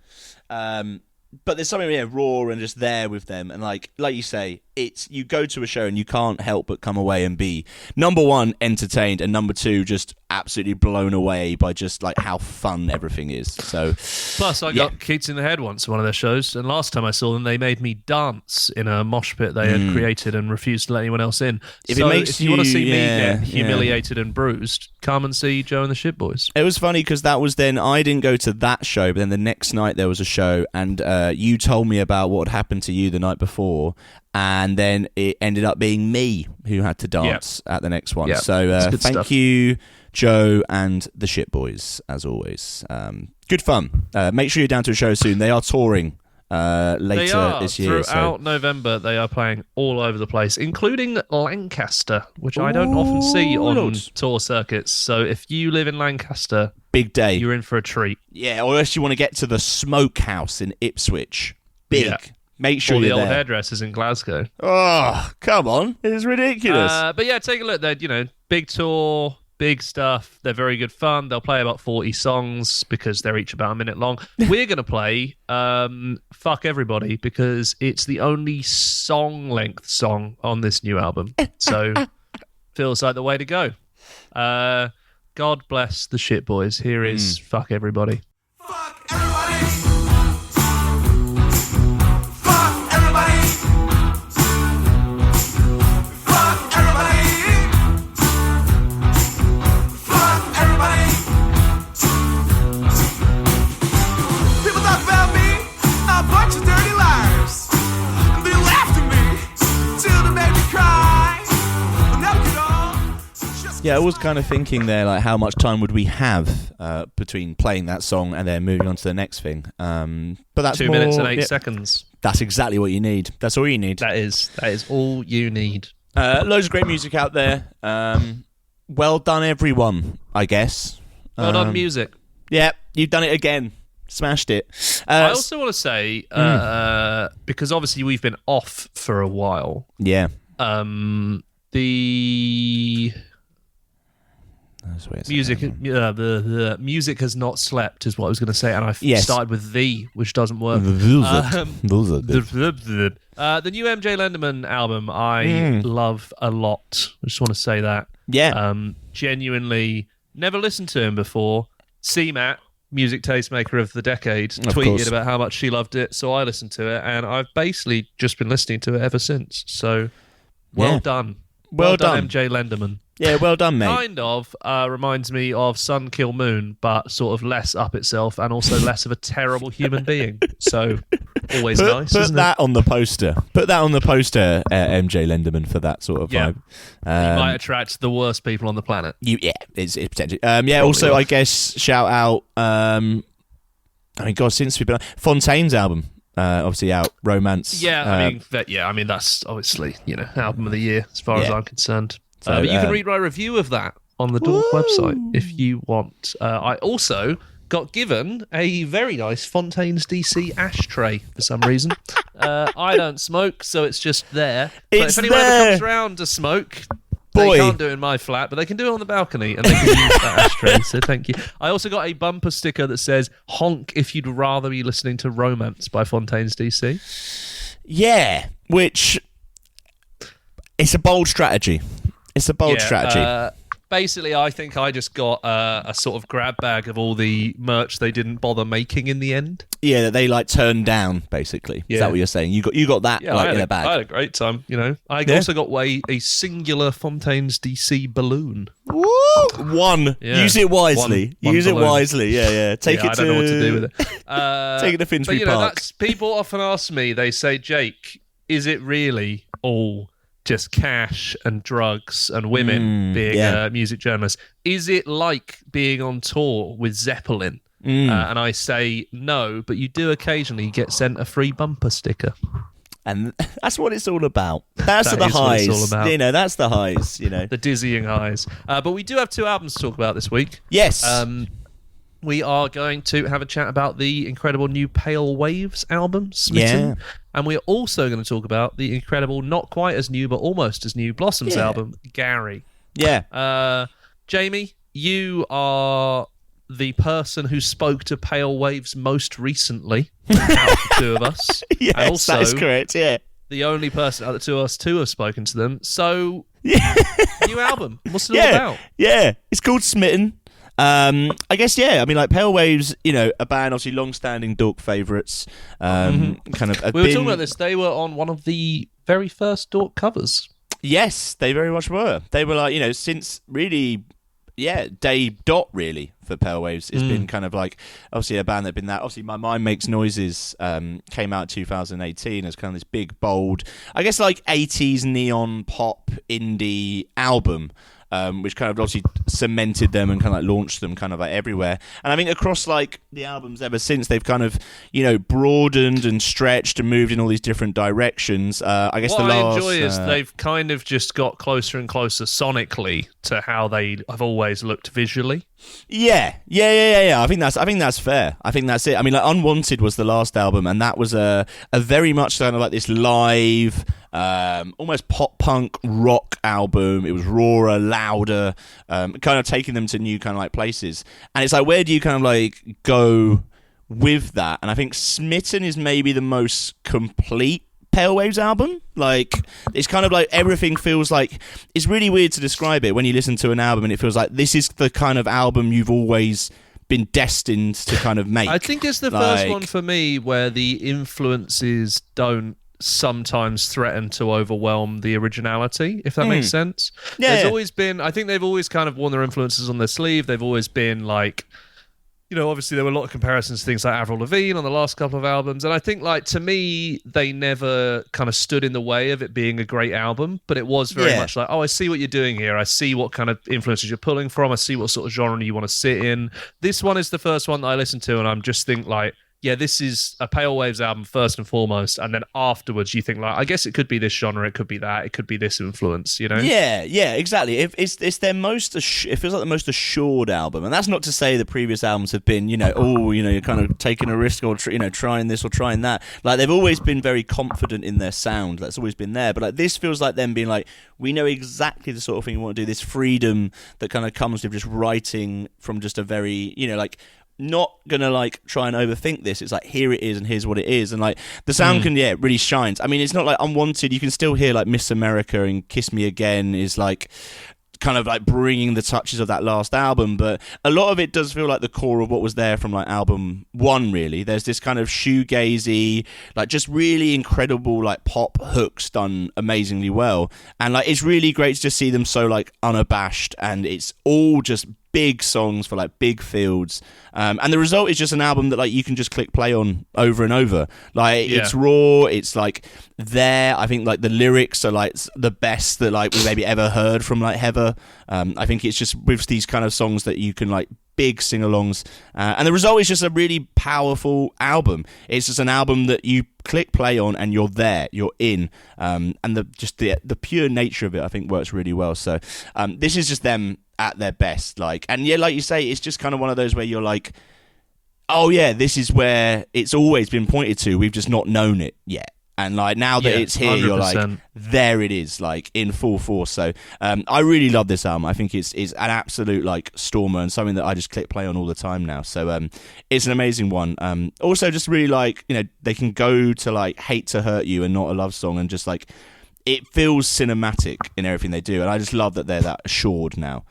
But there's something raw and just there with them, and like you say, it's you go to a show and you can't help but come away and be number one entertained, and number two just absolutely blown away by just like how fun everything is. So plus, I got kicked in the head once at one of their shows, and last time I saw them, they made me dance in a mosh pit they had created and refused to let anyone else in. If so it makes if you want to see me yeah, get humiliated and bruised, come and see Joe and the Shit Boys. It was funny because that was then I didn't go to that show, but then the next night there was a show, and you told me about what had happened to you the night before, and then it ended up being me who had to dance at the next one. So thank you, Joe and the Shit Boys, as always. Good fun. Make sure you're down to a show soon. They are touring later this year. Throughout November, they are playing all over the place, including Lancaster, which I don't often see on tour circuits. So if you live in Lancaster, big day. You're in for a treat. Yeah, or else you want to get to the Smokehouse in Ipswich. Big. Yeah. Make sure you're there. Or the old hairdressers in Glasgow. Oh, come on. It is ridiculous. But yeah, take a look. They're, big tour, big stuff. They're very good fun. They'll play about 40 songs because they're each about a minute long. We're going to play Fuck Everybody because it's the only song-length song on this new album. So, feels like the way to go. God bless the Shit Boys. Here is Fuck Everybody. Fuck everybody. Fuck everybody. Fuck everybody. Fuck everybody. People talk about me, a bunch of dirty liars. And they laughed at me till they made me cry. But now get on. Yeah, I was kind of thinking there, like, how much time would we have between playing that song and then moving on to the next thing? But that's 2 minutes and 8 seconds. That's exactly what you need. That's all you need. That is all you need. Loads of great music out there. Well done, everyone, I guess. Well done, music. Yeah, you've done it again. Smashed it. I also want to say, because obviously we've been off for a while. Yeah. The music, the music has not slept, is what I was going to say, and I started with the, which doesn't work. The new MJ Lenderman album, I love a lot. I just want to say that. Yeah. Genuinely, never listened to him before. CMAT, music tastemaker of the decade, tweeted about how much she loved it, so I listened to it, and I've basically just been listening to it ever since. So, well done. Well done, MJ Lenderman. Yeah, well done, mate. Kind of reminds me of Sun Kill Moon, but sort of less up itself and also less of a terrible human being. So, always nice, put isn't that on the poster. Put that on the poster, MJ Lenderman, for that sort of vibe. You might attract the worst people on the planet. It's potentially. Also, I guess, shout out, since we've been on, Fontaine's album. Obviously out, Romance. I mean that's obviously album of the year as far as I'm concerned. But you can read my review of that on the Dork website if you want. I also got given a very nice Fontaine's DC ashtray for some reason. I don't smoke, so it's just there. But if anyone ever comes around to smoke, they can't do it in my flat, but they can do it on the balcony, and they can use that ashtray, so thank you. I also got a bumper sticker that says, honk if you'd rather be listening to Romance by Fontaine's DC. Yeah, which... It's a bold strategy. Basically, I think I just got a sort of grab bag of all the merch they didn't bother making in the end. Yeah, that they turned down, basically. Is that what you're saying? You got that in a bag. I had a great time, I also got a singular Fontaine's DC balloon. Woo! One. Yeah. Use it wisely. One Use balloon. It wisely. Yeah. Take it to... I don't know what to do with it. Take it to Finsbury Park. People often ask me, they say, Jake, is it really all just cash and drugs and women being a music journalist? Is it like being on tour with Zeppelin? And I say no, but you do occasionally get sent a free bumper sticker. And that's what it's all about. That's the highs. What it's all about. That's the highs, The dizzying highs. But we do have 2 albums to talk about this week. Yes. We are going to have a chat about the incredible new Pale Waves album, Smitten. Yeah. And we're also going to talk about the incredible, not quite as new, but almost as new Blossoms album, Gary. Yeah. Jamie, you are the person who spoke to Pale Waves most recently out of the two of us. Yes, and also that is correct, yeah. the only person out of the two of us to have spoken to them. So, new album. What's it all about? Yeah, it's called Smitten. I guess, yeah. I mean, like Pale Waves, you know, a band obviously long-standing Dork favourites. Kind of. We were talking about this. They were on one of the very first Dork covers. Yes, they very much were. They were like, you know, since really, day dot really for Pale Waves. It's been kind of like obviously a band that been that. Obviously, My Mind Makes Noises came out 2018 as kind of this big, bold, I guess like 80s neon pop indie album. Which kind of obviously cemented them and kind of like launched them kind of like everywhere. And I think across like the albums ever since, they've kind of, you know, broadened and stretched and moved in all these different directions. I guess what the last... I enjoy is they've kind of just got closer and closer sonically to how they have always looked visually. Yeah. I think that's fair. I think that's it. I mean, like Unwanted was the last album, and that was a very much kind of like this live, almost pop punk rock album. It was rawer, louder, kind of taking them to new kind of like places. And it's like, where do you kind of like go with that? And I think Smitten is maybe the most complete Pale Waves album. Like, it's kind of like everything feels like, it's really weird to describe it when you listen to an album and it feels like this is the kind of album you've always been destined to kind of make. I think it's the first one for me where the influences don't sometimes threaten to overwhelm the originality, if that makes sense. There's always been, I think they've always kind of worn their influences on their sleeve. They've always been like, you know, obviously there were a lot of comparisons to things like Avril Lavigne on the last couple of albums, and I think, like, to me, they never kind of stood in the way of it being a great album, but it was very much like, oh, I see what you're doing here. I see what kind of influences you're pulling from. I see what sort of genre you want to sit in. This one is the first one that I listen to, and I'm just think like, yeah, this is a Pale Waves album first and foremost, and then afterwards you think like, I guess it could be this genre, it could be that, it could be this influence, you know? Yeah, exactly. It's their most, it feels like the most assured album, and that's not to say the previous albums have been, you know, you're kind of taking a risk or trying this or trying that. Like, they've always been very confident in their sound. That's always been there. But like, this feels like them being like, we know exactly the sort of thing we want to do. This freedom that kind of comes with just writing from just a very, you know, like, not gonna like try and overthink this. It's like, here it is and here's what it is, and like the sound can really shines. I mean, it's not like Unwanted. You can still hear like Miss America and Kiss Me Again is like kind of like bringing the touches of that last album, but a lot of it does feel like the core of what was there from like album one, really. There's this kind of shoegazy, like just really incredible like pop hooks done amazingly well, and like it's really great to just see them so like unabashed, and it's all just big songs for like big fields, and the result is just an album that like you can just click play on over and over. Like, it's raw, it's like there. I think like the lyrics are like the best that like we maybe ever heard from like Heather. I think it's just with these kind of songs that you can like big sing-alongs, and the result is just a really powerful album. It's just an album that you click play on and you're there, you're in, and the pure nature of it I think works really well. So this is just them at their best, like, and yeah, like you say, it's just kind of one of those where you're like, oh yeah, this is where it's always been pointed to, we've just not known it yet. And like, now that it's here, 100%. You're like, there it is, like in full force. So I really love this album. I think it's an absolute like stormer and something that I just click play on all the time now. So it's an amazing one. Also, just really like, you know, they can go to like Hate to Hurt You and Not a Love Song, and just like it feels cinematic in everything they do. And I just love that they're that assured now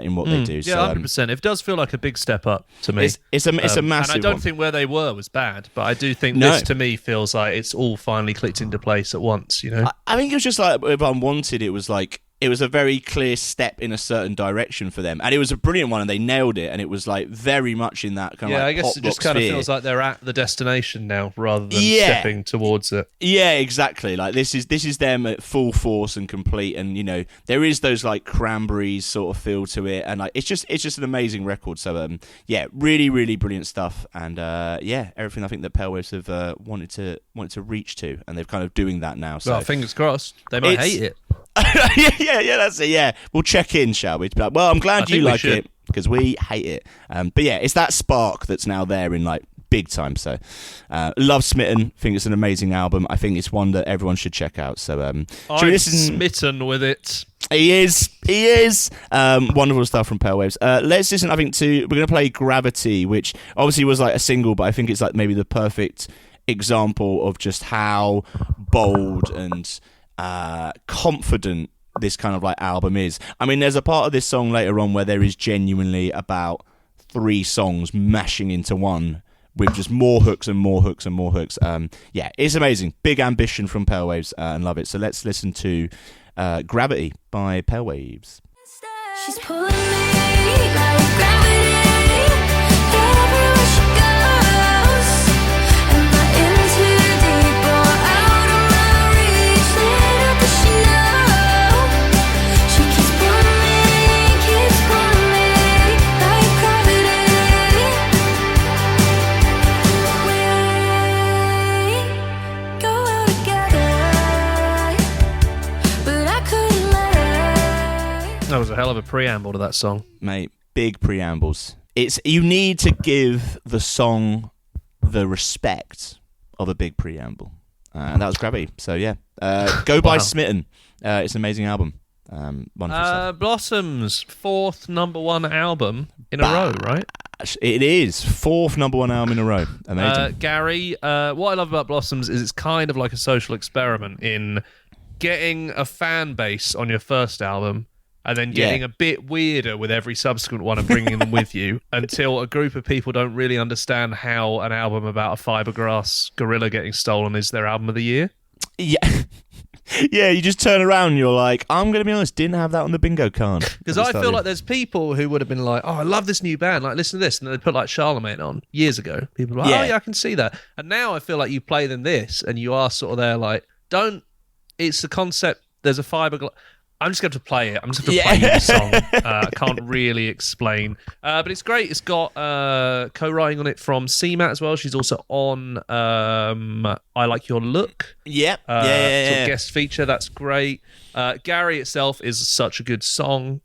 in what they do. Yeah, so, 100%. It does feel like a big step up to me. It's a massive and I don't one. think where they were was bad, but I do think this to me feels like it's all finally clicked into place at once, you know? I think it was just like with Unwanted, it was like, it was a very clear step in a certain direction for them, and it was a brilliant one, and they nailed it, and it was like very much in that kind of like I guess pop it just rock kind of sphere. feels like they're at the destination now rather than stepping towards it. Yeah, exactly. Like this is them at full force and complete, and you know there is those like Cranberries sort of feel to it, and like it's just an amazing record. So really really brilliant stuff, and everything I think that Pale Waves have wanted to reach to, and they're kind of doing that now. So well, fingers crossed. They might hate it. yeah, that's it. Yeah, we'll check in, shall we? Like, well, I'm glad you like it because we hate it. But yeah, it's that spark that's now there in like big time. So, love Smitten. Think it's an amazing album. I think it's one that everyone should check out. So, should we listen? Smitten with it. He is. Wonderful stuff from Pale Waves. Let's listen, I think, we're going to play Gravity, which obviously was like a single, but I think it's like maybe the perfect example of just how bold and confident this kind of like album is. I mean, there's a part of this song later on where there is genuinely about 3 songs mashing into one with just more hooks and more hooks and more hooks. Yeah, it's amazing. Big ambition from Pale Waves, and love it. So let's listen to Gravity by Pale Waves. She's pulling me like gravity everywhere she goes. Am I in too deep or out of my reach? Little does she know. She keeps pulling me like gravity. We go out together, but I couldn't let her. That was a hell of a preamble to that song. Mate, big preambles. You need to give the song the respect of a big preamble. And that was Gravity. So yeah, go buy Wow. Smitten. It's an amazing album. Wonderful stuff. Blossoms' 4th #1 album in a row, right? It is 4th #1 album in a row. Amazing. Gary, what I love about Blossoms is it's kind of like a social experiment in getting a fan base on your first album and then getting a bit weirder with every subsequent one and bringing them with you until a group of people don't really understand how an album about a fiberglass gorilla getting stolen is their album of the year. Yeah. Yeah, you just turn around and you're like, I'm going to be honest, didn't have that on the bingo card. Because I feel like there's people who would have been like, oh, I love this new band. Like, listen to this. And then they put like Charlemagne on years ago. People were like, oh, yeah, I can see that. And now I feel like you play them this and you are sort of there like, it's the concept, there's a fiberglass. I'm just going to play it. I'm just going to play you the song. I can't really explain. But it's great. It's got co-writing on it from CMAT as well. She's also on I Like Your Look. Yep. Sort of guest feature. That's great. Gary itself is such a good song.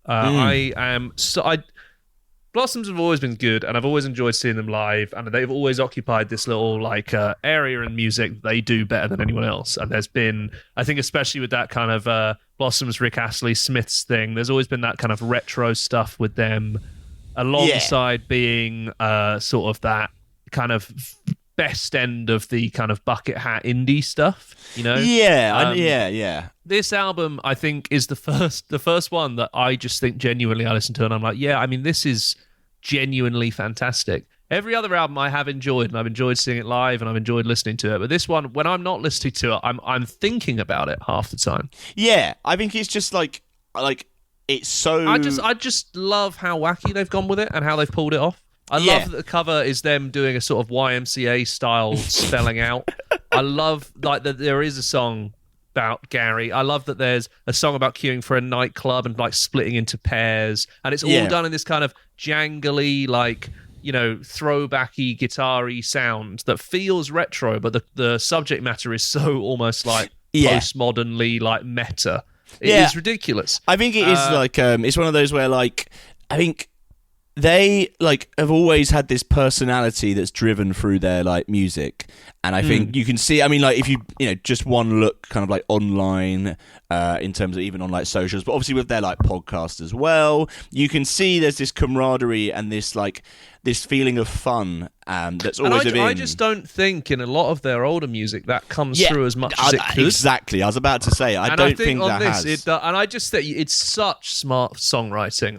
Blossoms have always been good, and I've always enjoyed seeing them live, and they've always occupied this little like area in music that they do better than anyone else. And there's been, I think, especially with that kind of Blossoms, Rick Astley, Smiths thing, there's always been that kind of retro stuff with them, alongside being sort of that kind of best end of the kind of bucket hat indie stuff, you know? Yeah. This album, I think, is the first one that I just think genuinely I listen to and I'm like, yeah, I mean, this is genuinely fantastic. Every other album I have enjoyed, and I've enjoyed seeing it live, and I've enjoyed listening to it. But this one, when I'm not listening to it, I'm thinking about it half the time. Yeah, I think it's just like it's so. I just love how wacky they've gone with it and how they've pulled it off. I love that the cover is them doing a sort of YMCA style spelling out. I love that there is a song about Gary. I love that there's a song about queuing for a nightclub and like splitting into pairs, and it's all done in this kind of jangly, like, you know, throwbacky guitar-y sound that feels retro, but the subject matter is so almost like postmodernly like meta. It is ridiculous. I think it is like it's one of those where like I think they like have always had this personality that's driven through their like music, and I think you can see, I mean, like if you know just one look kind of like online in terms of even on like socials, but obviously with their like podcast as well, you can see there's this camaraderie and this like this feeling of fun that's always been. I just don't think in a lot of their older music that comes through as much as it could. Exactly, I was about to say I don't think on that this, has. And I just think it's such smart songwriting.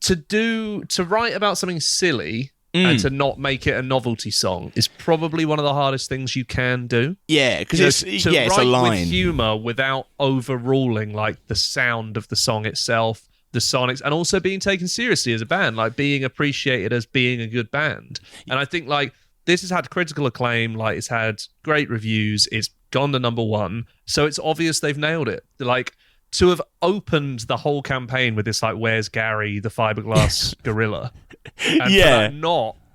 To write about something silly and to not make it a novelty song is probably one of the hardest things you can do. Yeah, because it's write a line with humor without overruling like the sound of the song itself, the sonics, and also being taken seriously as a band, like being appreciated as being a good band. And I think like this has had critical acclaim, like it's had great reviews, it's gone to #1, so it's obvious they've nailed it. Like, to have opened the whole campaign with this like "Where's Gary, the fiberglass gorilla," and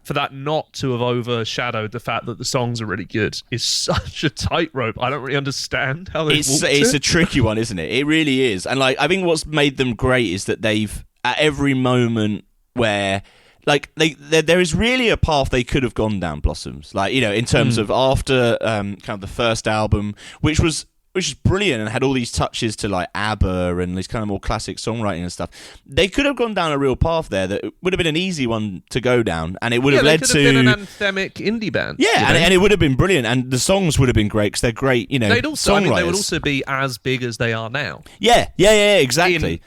for that not to have overshadowed the fact that the songs are really good is such a tightrope. I don't really understand how they. It's a tricky one, isn't it? It really is, and like I think what's made them great is that they've at every moment where. Like there is really a path they could have gone down, Blossoms. Like, you know, in terms of after kind of the first album, which was which is brilliant and had all these touches to like ABBA and this kind of more classic songwriting and stuff. They could have gone down a real path there that would have been an easy one to go down, and it would have led to been an anthemic indie band. Yeah, and it would have been brilliant, and the songs would have been great because they're great, you know. They'd also, songwriters. they would also be as big as they are now. Yeah, exactly.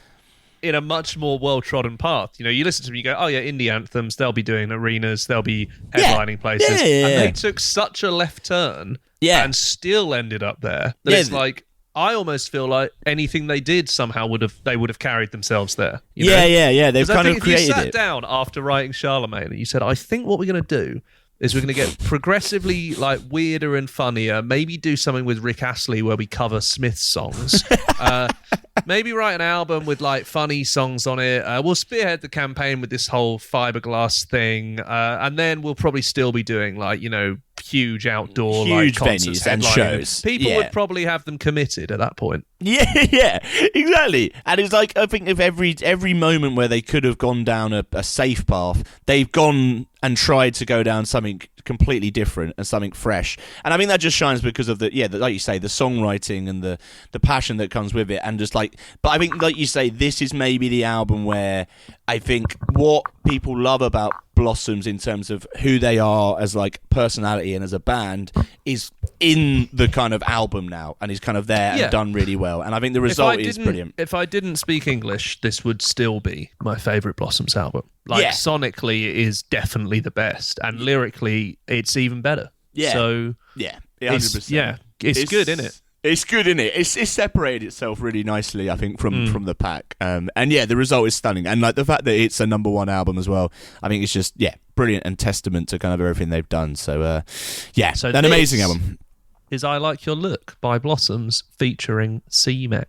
In a much more well-trodden path. You know, you listen to them, you go, oh yeah, indie anthems, they'll be doing arenas, they'll be headlining places. Yeah. And they took such a left turn and still ended up there that it's like, I almost feel like anything they did somehow they would have carried themselves there. You know? Yeah. They've kind of created it. If you sat down after writing Charlemagne and you said, I think what we're going to do is we're going to get progressively like weirder and funnier, maybe do something with Rick Astley where we cover Smith's songs. Maybe write an album with like funny songs on it. We'll spearhead the campaign with this whole fiberglass thing, and then we'll probably still be doing like, you know, huge outdoor like concerts, venues and shows. People would probably have them committed at that point. Yeah, exactly. And it's like, I think if every moment where they could have gone down a safe path, they've gone and tried to go down something completely different and something fresh. And I think that just shines because of like you say, the songwriting and the passion that comes with it. And just like, but I think, like you say, this is maybe the album where I think what people love about Blossoms in terms of who they are as like personality and as a band is in the kind of album now, and is kind of there and done really well. And I think the result is brilliant. If I didn't speak English, this would still be my favourite Blossoms album. Like sonically, it is definitely the best, and lyrically, it's even better. Yeah. So 100%. It's good, isn't it? It's good, isn't it? It's separated itself really nicely, I think, from the pack. And yeah, the result is stunning. And like the fact that it's a number one album as well, I think it's just brilliant and testament to kind of everything they've done. So so an amazing album. Is I Like Your Look by Blossoms featuring C-Met.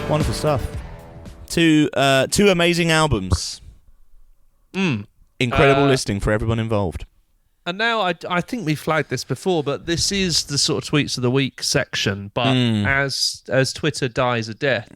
Wonderful stuff. Two amazing albums. Incredible listening for everyone involved. And now I think we flagged this before, but this is the sort of tweets of the week section. But as Twitter dies a death,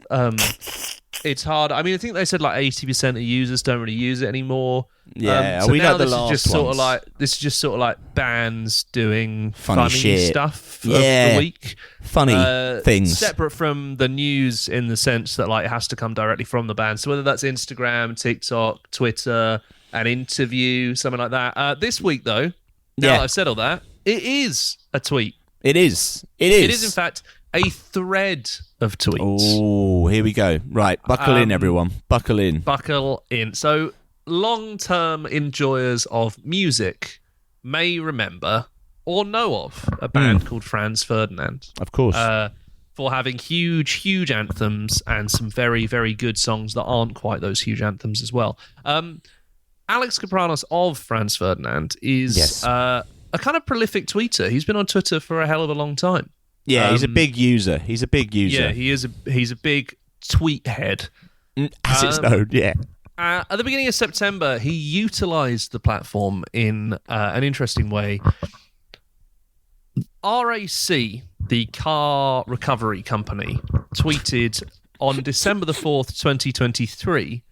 it's hard. I mean, I think they said like 80% of users don't really use it anymore. Yeah, so we now got the this last is just sort ones. of like bands doing Funny shit. stuff of the week. Funny things. Separate from the news in the sense that like it has to come directly from the band. So whether that's Instagram, TikTok, Twitter, an interview, something like that. This week though, now that I've said all that, it is a tweet. It is. It is in fact a thread of tweets. Oh, here we go. Right, buckle in, everyone. Buckle in. Buckle in. So long-term enjoyers of music may remember or know of a band called Franz Ferdinand. Of course. For having huge anthems and some very, very good songs that aren't quite those huge anthems as well. Alex Kapranos of Franz Ferdinand is a kind of prolific tweeter. He's been on Twitter for a hell of a long time. Yeah, he's a big user. Yeah, he's a big tweet head. As it's known, yeah. At the beginning of September, he utilised the platform in an interesting way. RAC, the car recovery company, tweeted on December the 4th, 2023,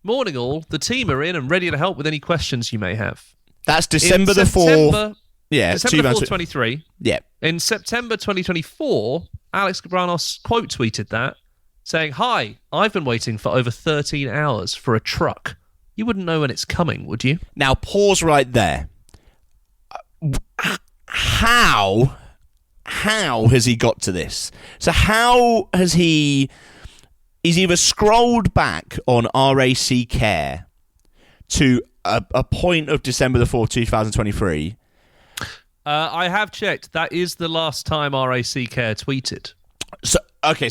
"Morning all, the team are in and ready to help with any questions you may have." That's December the 4th. Yeah, December 4th, 23. Yeah. In September 2024, Alex Kapranos quote tweeted that, saying, "Hi, I've been waiting for over 13 hours for a truck. You wouldn't know when it's coming, would you?" Now, pause right there. How has he got to this? So how has he's either scrolled back on RAC Care to a point of December the 4th, 2023. I have checked. That is the last time RAC Care tweeted. So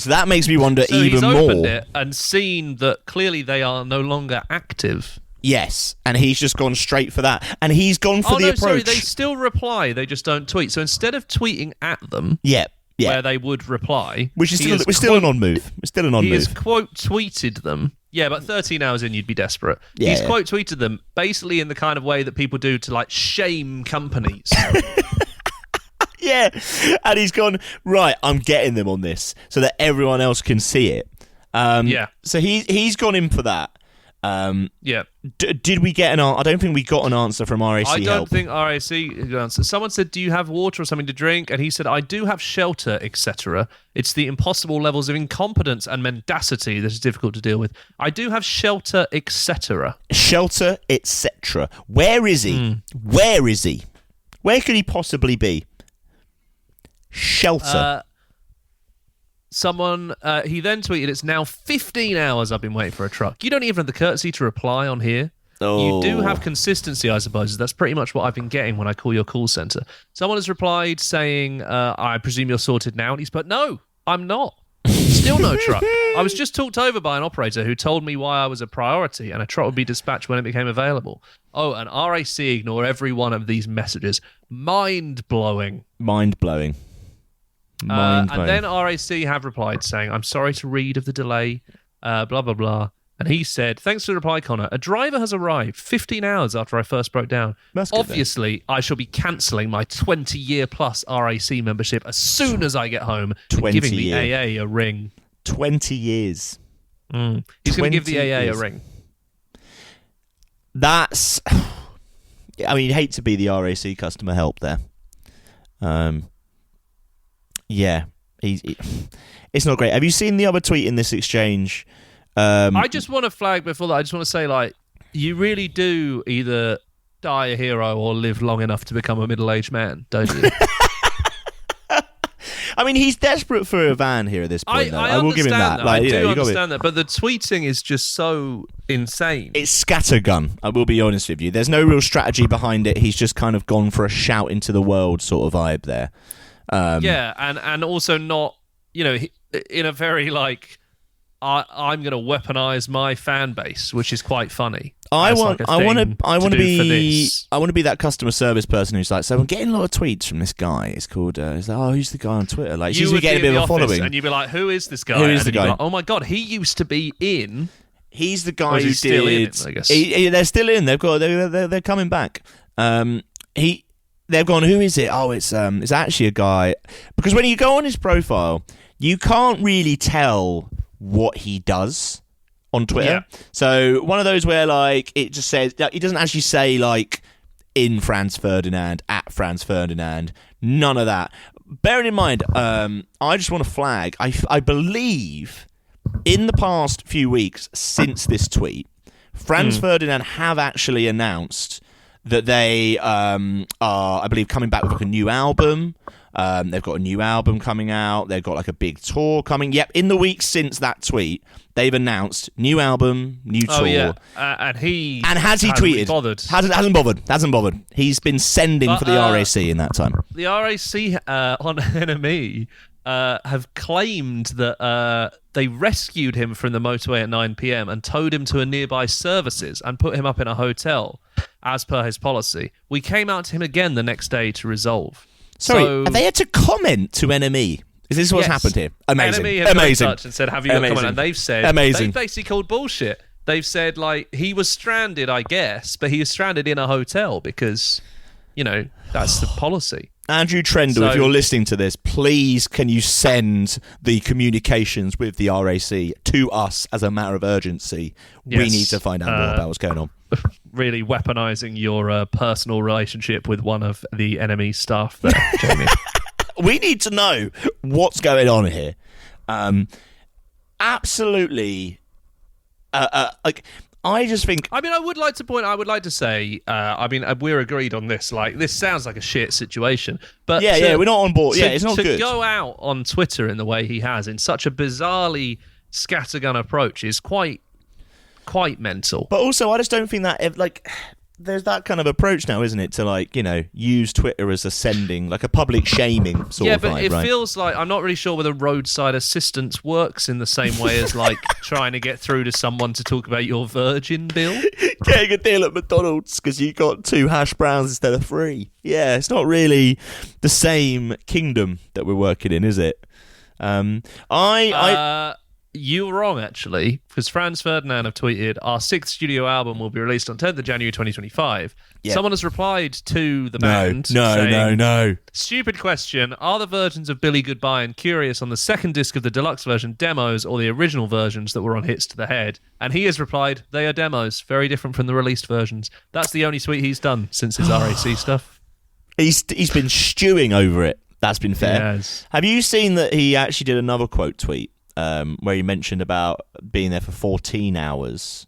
that makes me wonder even he's more. opened it and seen that clearly they are no longer active. Yes, and he's just gone straight for that. And he's gone for the approach. Sorry, they still reply, they just don't tweet. So instead of tweeting at them, Yeah. where they would reply. Which is He still, has we're still an on move. We're still an on He has move. quote tweeted them. Yeah, but 13 hours in, you'd be desperate. Yeah, He's yeah. quote tweeted them basically in the kind of way that people do to like shame companies. Yeah, and he's gone, right, I'm getting them on this so that everyone else can see it. Yeah. So he's gone in for that. Yeah. Did we get an answer? I don't think we got an answer from RAC I don't Help. think RAC answered. Someone said, do you have water or something to drink? And he said, I do have shelter, etc. It's the impossible levels of incompetence and mendacity that is difficult to deal with. I do have shelter, etc. Shelter, etc. Where is he? Where is he? Where could he possibly be? Shelter. Someone, he then tweeted, it's now 15 hours I've been waiting for a truck. You don't even have the courtesy to reply on here. You do have consistency, I suppose. That's pretty much what I've been getting when I call your call centre. Someone has replied saying, I presume you're sorted now. And he's put, no, I'm not. Still no truck. I was just talked over by an operator who told me why I was a priority and a truck would be dispatched when it became available. Oh, and RAC ignore every one of these messages. Mind-blowing. Mind-blowing. And then RAC have replied saying, I'm sorry to read of the delay, blah, blah, blah. And he said, thanks for the reply, Connor. A driver has arrived 15 hours after I first broke down. That's good, Obviously, I shall be cancelling my 20-year plus RAC membership as soon as I get home and 20 giving the year. AA a ring. 20 years. He's going to give the 20 AA years. a ring. That's... I mean, you'd hate to be the RAC customer help there. Yeah. It's not great. Have you seen the other tweet in this exchange? I just want to flag before that. I just want to say, like, you really do either die a hero or live long enough to become a middle-aged man, don't you? I mean, he's desperate for a van here at this point. though. I will give him that. I you know, do you gotta be- understand that, but the tweeting is just so insane. It's scattergun. I will be honest with you. There's no real strategy behind it. He's just kind of gone for a shout into the world sort of vibe there. Yeah, and also not, in a very like, I'm going to weaponize my fan base, which is quite funny. I As, want like, a to thing do for be this. I want to be that customer service person who's like, so I'm getting a lot of tweets from this guy. It's called he's like, oh, who's the guy on Twitter? Like, You seems to be would getting a be in bit the of a office following. and you'd be like, who is this guy? Who is And the then you'd be guy? like, oh my god, he used to be in. He's the Or guy is who he still in did. it, I guess? They're still in. They're coming back. They've gone. Who is it? Oh, it's actually a guy. Because when you go on his profile, you can't really tell what he does on Twitter. Yeah. So one of those where like it just says it doesn't actually say like in Franz Ferdinand at Franz Ferdinand. None of that. Bearing in mind, I just want to flag. I believe in the past few weeks since this tweet, Franz Ferdinand have actually announced that they are, I believe, coming back with like a new album. They've got a new album coming out. They've got like a big tour coming. Yep, in the weeks since that tweet, they've announced new album, new tour. Oh yeah, and he has he hasn't tweeted? bothered. Hasn't bothered. He's been sending for the RAC in that time. The RAC on NME have claimed that they rescued him from the motorway at 9 p.m. and towed him to a nearby services and put him up in a hotel, as per his policy. We came out to him again the next day to resolve. Sorry, have they had to comment to NME? Is this what's Yes. happened here? Amazing. NME have got in Amazing. touch and said, have you got a comment? And they've said, Amazing. they've basically called bullshit. They've said, like, he was stranded, I guess, but he was stranded in a hotel because, that's the policy. Andrew Trendle, if So- you're listening to this, please can you send the communications with the RAC to us as a matter of urgency? We Yes. need to find out more about what's going on. Really weaponizing your personal relationship with one of the enemy staff there, Jamie. We need to know what's going on here. Absolutely. I just think I mean, I would like to say, we're agreed on this. Like, this sounds like a shit situation. But yeah, we're not on board. Yeah, it's not to good. go out on Twitter in the way he has, in such a bizarrely scattergun approach, is quite mental. But also, I just don't think that there's that kind of approach now, isn't it? To like, use Twitter as ascending, like a public shaming sort yeah, of but vibe, it right? feels like I'm not really sure whether roadside assistance works in the same way as like trying to get through to someone to talk about your Virgin bill. Getting a deal at McDonald's because you got 2 hash browns instead of 3. Yeah, it's not really the same kingdom that we're working in, is it? You were wrong, actually, because Franz Ferdinand have tweeted, our 6th studio album will be released on 10th of January 2025. Yeah. Someone has replied to the band No. Stupid question. Are the versions of Billy Goodbye and Curious on the 2nd disc of the deluxe version demos or the original versions that were on Hits to the Head? And he has replied, they are demos, very different from the released versions. That's the only tweet he's done since his RAC stuff. He's been stewing over it. That's been fair. Yes. Have you seen that he actually did another quote tweet where he mentioned about being there for 14 hours?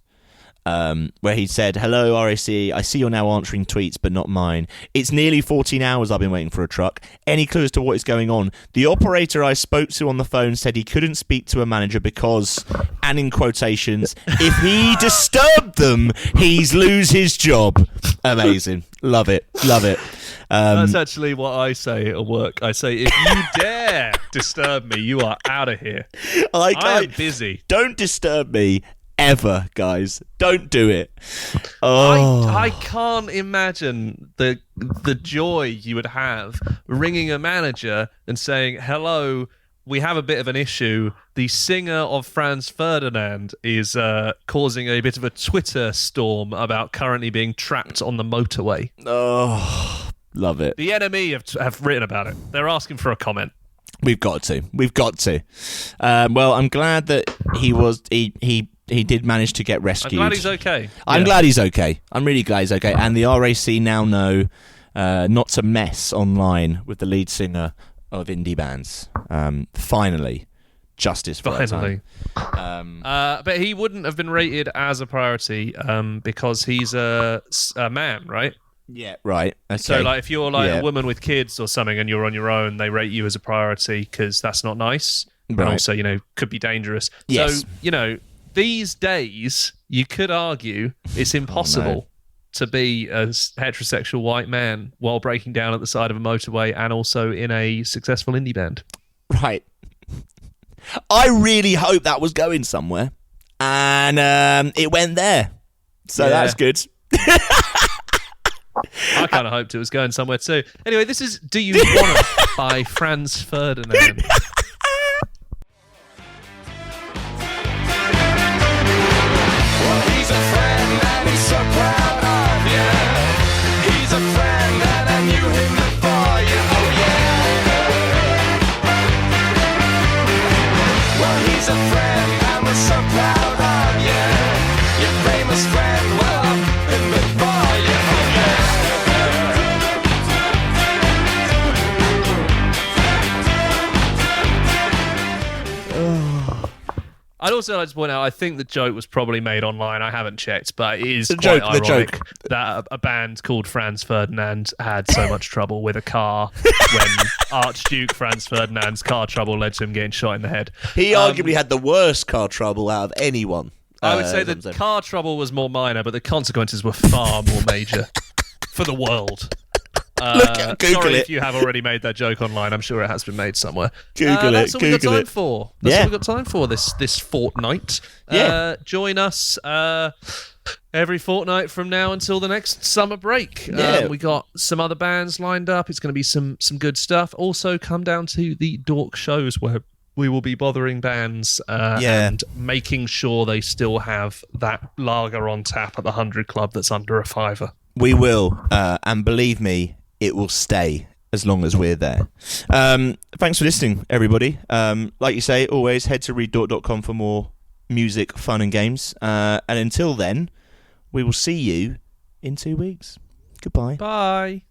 Where he said, hello, RAC, I see you're now answering tweets, but not mine. It's nearly 14 hours I've been waiting for a truck. Any clue as to what is going on? The operator I spoke to on the phone said he couldn't speak to a manager because, and in quotations, if he disturbed them, he's lose his job. Amazing. Love it. That's actually what I say at work. I say, if you dare disturb me, you are out of here. I am busy. Don't disturb me. Ever, guys, don't do it. Oh. I can't imagine the joy you would have ringing a manager and saying, hello, we have a bit of an issue. The singer of Franz Ferdinand is causing a bit of a Twitter storm about currently being trapped on the motorway. Oh, love it. The enemy have written about it. They're asking for a comment. We've got to. Well, I'm glad that he did manage to get rescued. I'm glad he's okay. I'm glad he's okay. I'm really glad he's okay. And the RAC now know not to mess online with the lead singer of indie bands. Finally, justice for that time. But he wouldn't have been rated as a priority because he's a man, right? Yeah, right. Okay. So, like, if you're like a woman with kids or something and you're on your own, they rate you as a priority because that's not nice. Right. And also, could be dangerous. Yes. So, these days, you could argue it's impossible to be a heterosexual white man while breaking down at the side of a motorway and also in a successful indie band. Right. I really hope that was going somewhere. And it went there. So that's good. I kind of hoped it was going somewhere too. Anyway, this is Do You Wanna by Franz Ferdinand. He's a friend and he's so proud of you. He's a friend and I knew him before you. Oh yeah. Well, he's a friend and we're so proud of you. Your famous friend, well, I've been before you. Oh yeah. I'd also like to point out, I think the joke was probably made online. I haven't checked, but it is quite joke, ironic that a band called Franz Ferdinand had so much trouble with a car when Archduke Franz Ferdinand's car trouble led to him getting shot in the head. He arguably had the worst car trouble out of anyone. I would say the car trouble was more minor, but the consequences were far more major for the world. Google sorry it. if you have already made that joke online. I'm sure it has been made somewhere. Google it. That's all we got Google time it. for. That's all we got time for this fortnight. Join us every fortnight from now until the next summer break. We got some other bands lined up. It's going to be some good stuff. Also, come down to the Dork shows where we will be bothering bands and making sure they still have that lager on tap at the 100 Club that's under a £5. We will, and believe me, it will stay as long as we're there. Thanks for listening, everybody. Like you say, always head to readdork.com for more music, fun and games. And until then, we will see you in 2 weeks. Goodbye. Bye.